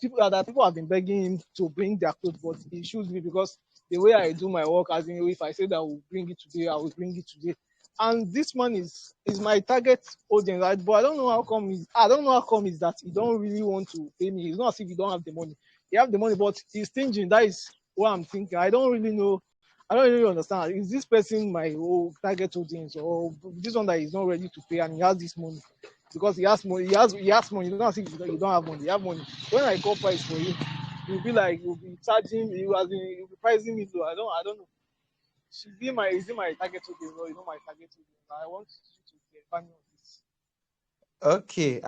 people have been begging him to bring their clothes, but he shows me because the way I do my work, as in if I say that I will bring it today, I will bring it today. And this man is my target audience, right? But I don't know how come is that he don't really want to pay me. It's not as if he don't have the money. He have the money, but he's stingy. That is what I'm thinking. I don't really know. I don't really understand. Is this person my whole target audience, or this one that is not ready to pay and he has this money? Because he has money, he has money. It's not as if you don't have money. You have money. When I call price for you, you'll be like you'll be charging you as in you'll be pricing me low. I don't know. Is it my target audience or is not my target audience? I want you to clarify me on this. Okay,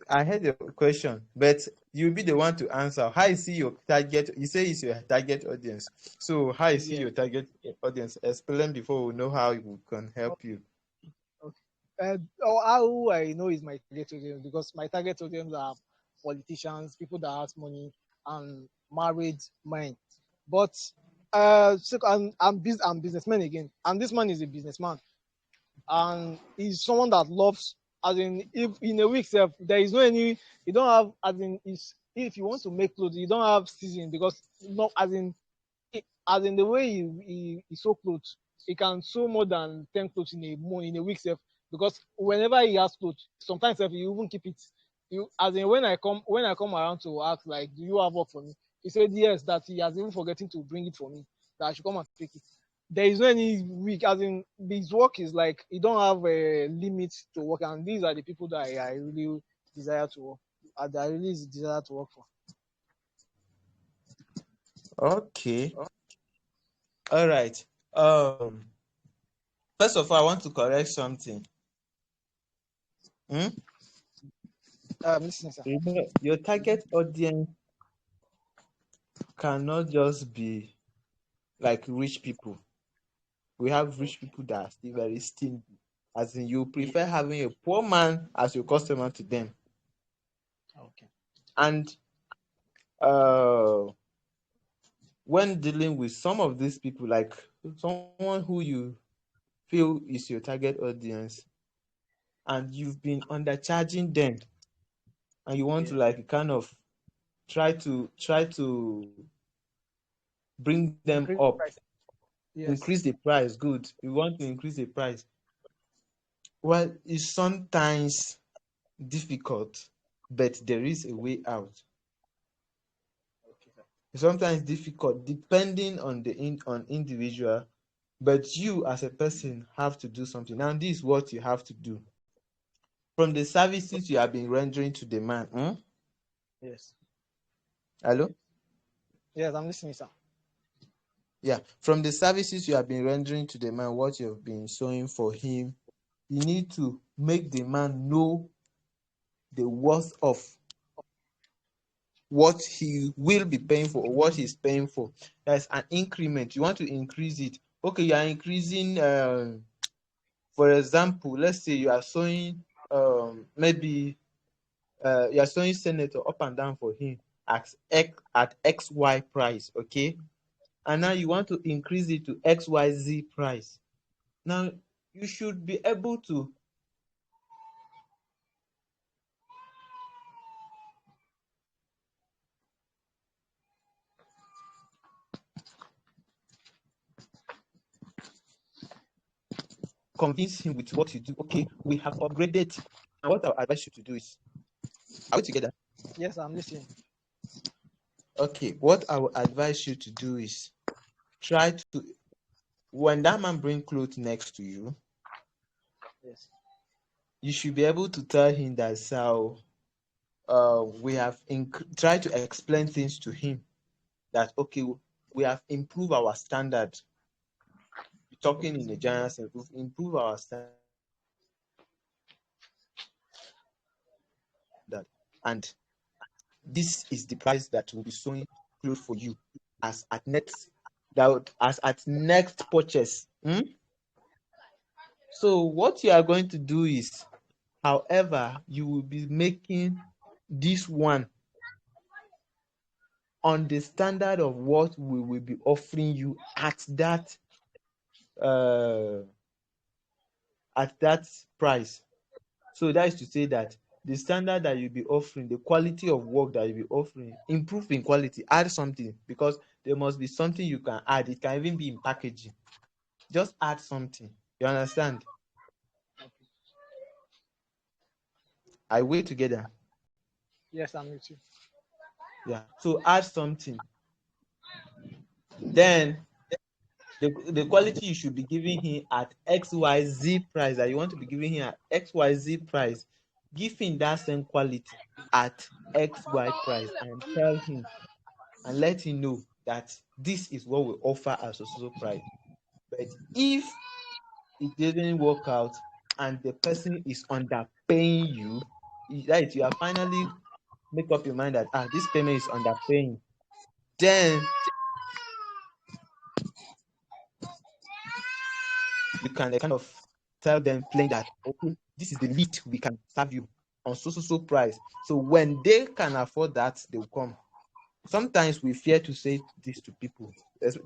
I heard your question, but you'll be the one to answer. How you see your target? You say it's your target audience. So how you see Yeah. your target audience? Explain before we know how we can help you. Okay. How I know is my target audience because my target audience are politicians, people that have money, and married men. But I'm businessman again, and this man is a businessman, and he's someone that loves. As in, if in a week, there is no any, you don't have. As in, if you want to make clothes, you don't have season because no, as in the way he sew clothes, he can sew more than 10 clothes in a week self. Because whenever he has clothes, sometimes he even keep it. You as in when I come around to ask like, do you have work for me? He said yes, that he has even forgotten to bring it for me. That I should come and take it. There is no any week, as in his work is like he don't have a limit to work, and these are the people that I really desire to work. That I really desire to work for. Okay, all right. First of all, I want to correct something. Hmm? Listen, sir. Your target audience cannot just be like rich people. We have rich people that are still very stingy. As in, you Yeah. prefer having a poor man as your customer to them. Okay. And uh, when dealing with some of these people, like someone who you feel is your target audience, and you've been undercharging them, and you want Yeah. to like kind of try to bring them Increase up, the price. increase Yes. the price. Good. You want to increase the price. Well, it's sometimes difficult, but there is a way out. Okay, sir. It's sometimes difficult depending on on individual, but you as a person have to do something. Now, this is what you have to do. From the services you have been rendering to the man. Yes. Hello? Yes, I'm listening, sir. Yeah. From the services you have been rendering to the man, what you have been showing for him, you need to make the man know the worth of what he will be paying for or what he's paying for. That's an increment. You want to increase it. Okay, you are increasing, for example, let's say you are showing maybe you are showing senator up and down for him at XY price, okay? And now you want to increase it to XYZ price. Now you should be able to convince him with what you do. Okay, we have upgraded. And what I advise you to do is, are we together? Yes, I'm listening. Okay, what I will advise you to do is try to, when that man bring clothes next to you, Yes. you should be able to tell him that so we have tried to explain things to him that okay, we have improved our standard. Talking in a general sense, we've improved our standard, and this is the price that will be showing clothes for you as at next purchase. So what you are going to do is, however, you will be making this one on the standard of what we will be offering you uh, at that price. So that is to say that the standard that you'll be offering, the quality of work that you'll be offering, improve in quality, add something, because there must be something you can add. It can even be in packaging. Just add something. You understand? I wait together. Yes, I'm with you. Yeah. So add something. Then the quality you should be giving him at XYZ price, that you want to be giving him at XYZ price, give him that same quality at XY price and tell him and let him know that this is what we offer at so price. But if it didn't work out and the person is underpaying you, right, you are finally make up your mind that this payment is underpaying, then you can kind of tell them plain that, okay, this is the least we can serve you on so price. So when they can afford that, they will come. Sometimes we fear to say this to people.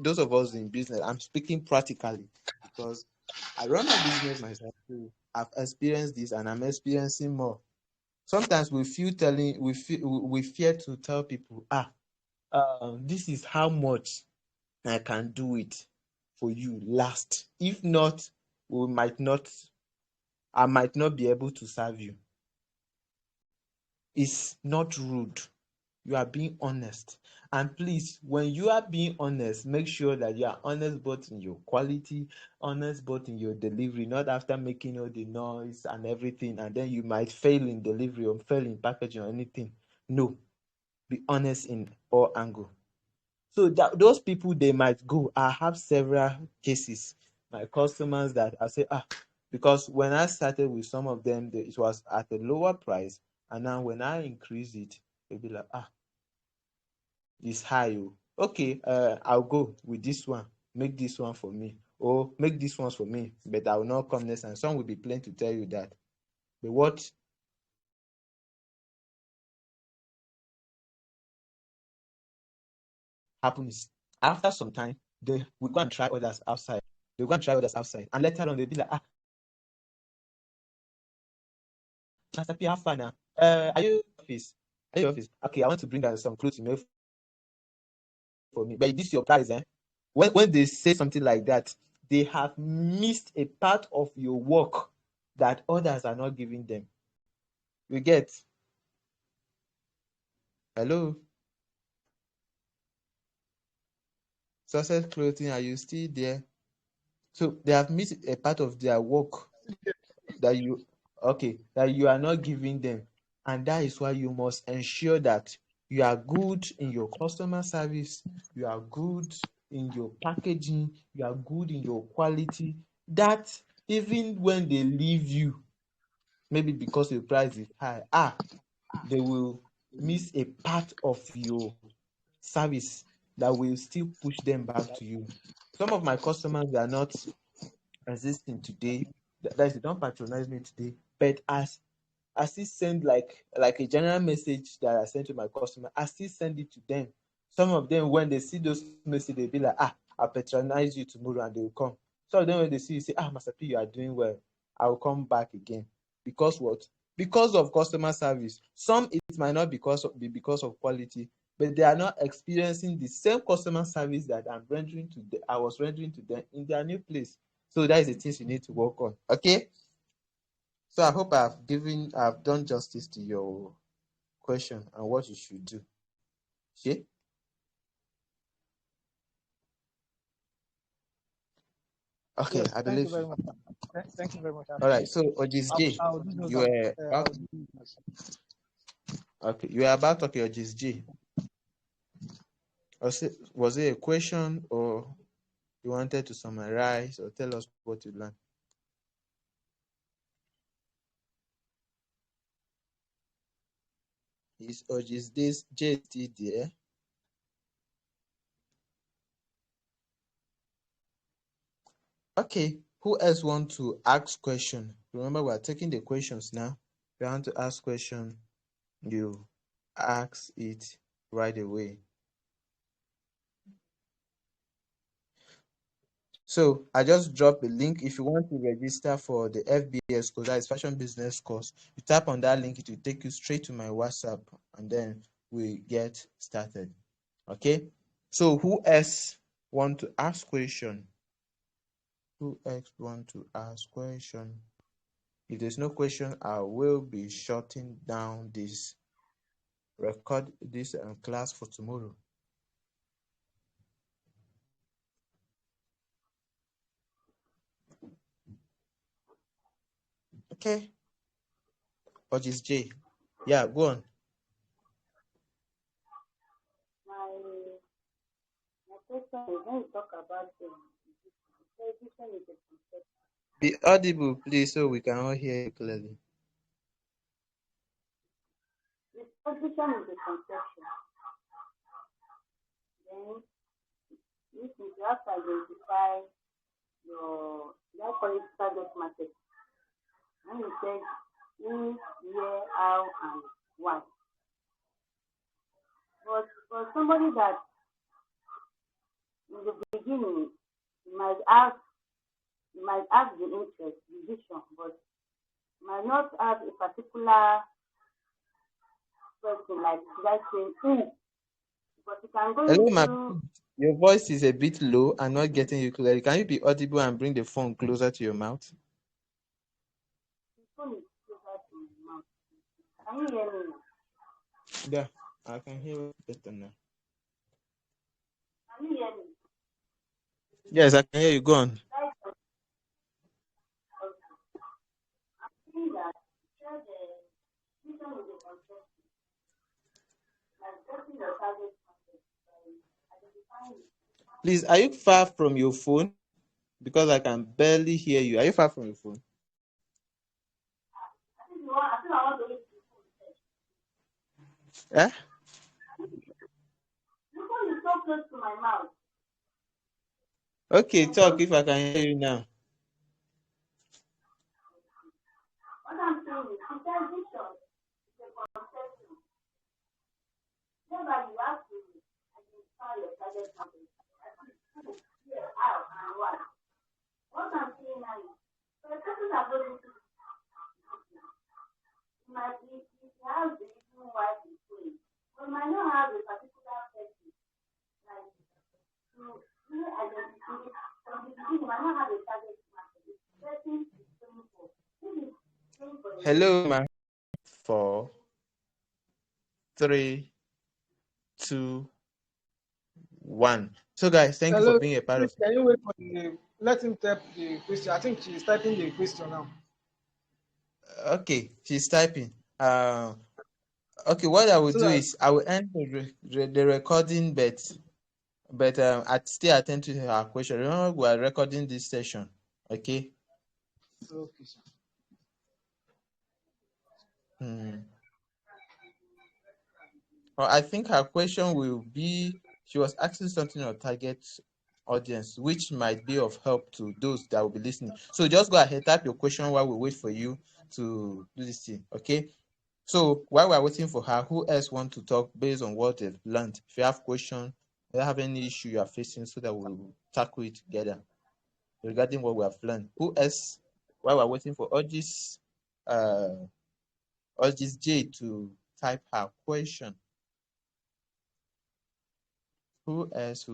Those of us in business, I'm speaking practically because I run a business myself. So I've experienced this and I'm experiencing more. Sometimes we fear to tell people, this is how much I can do it for you last. If not, I might not be able to serve you. It's not rude. You are being honest. And please, when you are being honest, make sure that you are honest both in your quality, honest both in your delivery, not after making all the noise and everything, and then you might fail in delivery or fail in packaging or anything. No, be honest in all angles. So that those people, they might go. I have several cases, my customers, that I say, because when I started with some of them, it was at a lower price, and now when I increase it, they'll be like, it's high. Okay, I'll go with this one. Make this one for me, or make this ones for me, but I will not come next time. Some will be plain to tell you that. But what happens after some time, they will go and try others outside. They'll go and try others outside, and later on they'll be like, Master P, how far now? Are you office? Are you office? Okay, I want to bring out some clothes you make for me. But this your price, eh? When they say something like that, they have missed a part of your work that others are not giving them. You get? Hello? Success Clothing, are you still there? So they have missed a part of their work that you are not giving them. And that is why you must ensure that you are good in your customer service, you are good in your packaging, you are good in your quality, that even when they leave you, maybe because the price is high, they will miss a part of your service that will still push them back to you. Some of my customers, they are not existing today. That is, they don't patronize me today, but as I still send like a general message that I send to my customer, I still send it to them. Some of them, when they see those messages, they'll be like, I'll patronize you tomorrow, and they will come. Some of them, when they see you, say, Master P, you are doing well, I will come back again. Because what? Because of customer service. Some, it might not be because of quality, but they are not experiencing the same customer service that I was rendering to them in their new place. So that is the things you need to work on. Okay. So I hope I've done justice to your question and what you should do. See? Okay, Yes, I thank you believe very you. much. Thank you very much. All right. So Ojis J, I'll do those. you were I'll about do those. okay. You were about talking Ojis J. Was it a question, or you wanted to summarize or tell us what you learned? Is Ojis J still there? Okay. Who else want to ask question? Remember, we are taking the questions now. If you want to ask question, you ask it right away. So I just dropped a link. If you want to register for the FBS course, that is Fashion Business course, you tap on that link, it will take you straight to my WhatsApp, and then we get started. Okay. So who else want to ask question? Who else want to ask question? If there's no question, I will be shutting down this class for tomorrow. Okay. What is J? Yeah, go on. My question is, when you talk about education is a concept. Be audible, please, so we can all hear you clearly. If education is a conception, then this means you have to identify your target market. When you say who, where, how, and why. But for somebody that in the beginning you might have the interest, the vision, but might not have a particular person, like should I say who, but you can go Hello, into your voice is a bit low. I'm not getting you clearly. Can you be audible and bring the phone closer to your mouth? the phone is closer to my mouth. Can you hear me now? Yeah, I can hear you better now. Can you hear me? Yes, I can hear you. Go on. Please, are you far from your phone? Because I can barely hear you. Are you far from your phone? Eh? Okay, talk if I can hear you now. What I'm saying is, vision is a conception. Whereby you have to identify your target market. Here, how, and why. What I'm saying now is, for a person that goes into it might be, it has the reason why he's doing, but might not have a particular person. Like, to really identify from the beginning, might not have a target market. The person is going for. Hello, ma. 4, 3, 2, 1. So, guys, thank you Hello, for being a part of. can you wait for let him type the question? I think she's typing the question now. Okay, she's typing. Okay, what I will So do that, is I will end the recording, but I still attend to her question. Remember, we are recording this session. Okay. okay, sir. Well, I think her question will be, she was asking something on target audience, which might be of help to those that will be listening. So just go ahead, type your question while we wait for you to do this thing. Okay. So while we're waiting for her, who else want to talk based on what they've learned? If you have questions, if you have any issue you are facing, so that we'll tackle it together regarding what we have learned. Who else, while we're waiting for August J to type her question? Who else?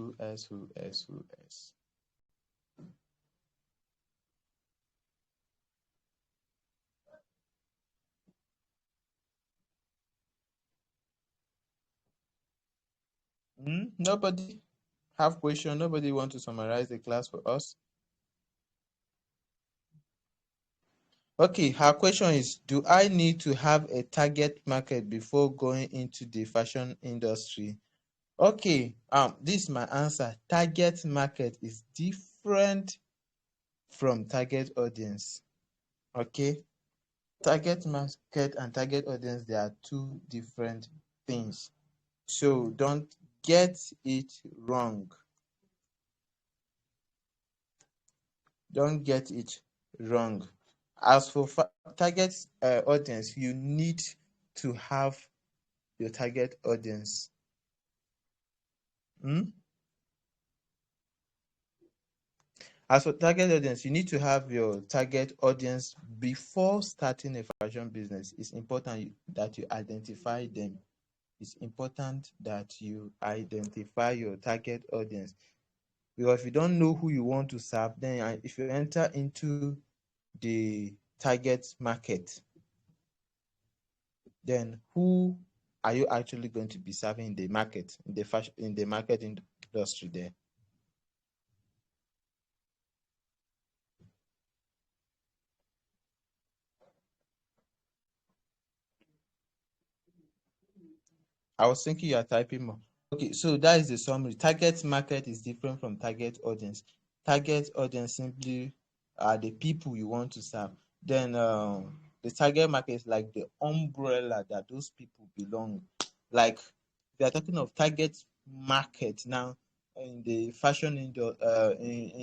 Nobody have question? Nobody want to summarize the class for us? Okay, her question is, do I need to have a target market before going into the fashion industry? Okay, this is my answer. Target market is different from target audience. Okay, target market and target audience, they are two different things. So don't get it wrong. Don't get it wrong. As for target audience, you need to have your target audience. As for target audience, you need to have your target audience before starting a fashion business. It's important that you identify them. It's important that you identify your target audience. Because if you don't know who you want to serve, then if you enter into the target market, then who are you actually going to be serving in the market, in the market industry there? I was thinking you are typing more. Okay, so that is the summary. Target market is different from target audience. Target audience simply are the people you want to serve. Then the target market is like the umbrella that those people belong. Like we are talking of target market now in the in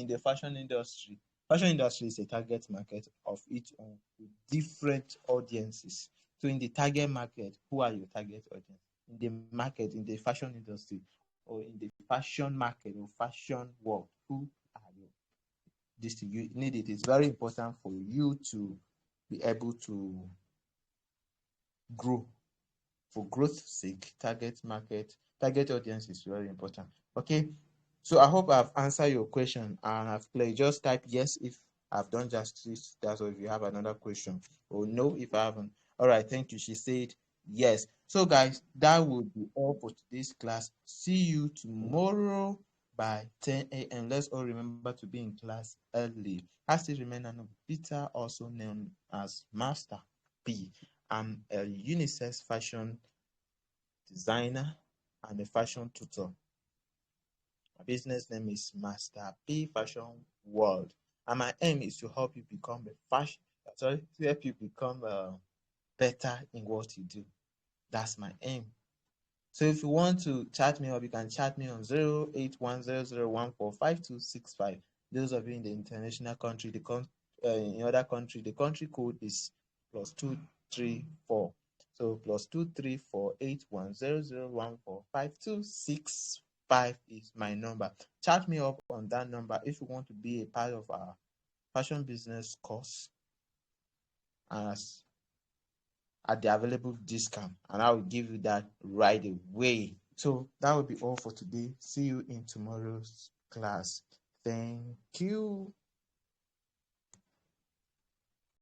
the fashion industry. Fashion industry is a target market of its own with different audiences. So in the target market, who are your target audience? In the market, in the fashion industry, or in the fashion market or fashion world, who are you? This you need it. It's very important for you to be able to grow. For growth sake, target market, target audience is very important. Okay, so I hope I've answered your question and I've cleared. Just type yes if I've done justice. That's all. If you have another question, or no if I haven't. All right, thank you. She said yes. So guys, that would be all for today's class. See you tomorrow by 10 a.m. Let's all remember to be in class early. I still remain an Peter, also known as Master P. I'm a unisex fashion designer and a fashion tutor. My business name is Master P Fashion World, and my aim is to help you become to help you become better in what you do. That's my aim. So if you want to chat me up, you can chat me on 08100145265. Those of you in the international country, in other country, the country code is +234. So +2348100145265 is my number. Chat me up on that number if you want to be a part of our fashion business course as at the available discount, and I will give you that right away. So that will be all for today. See you in tomorrow's class. Thank you.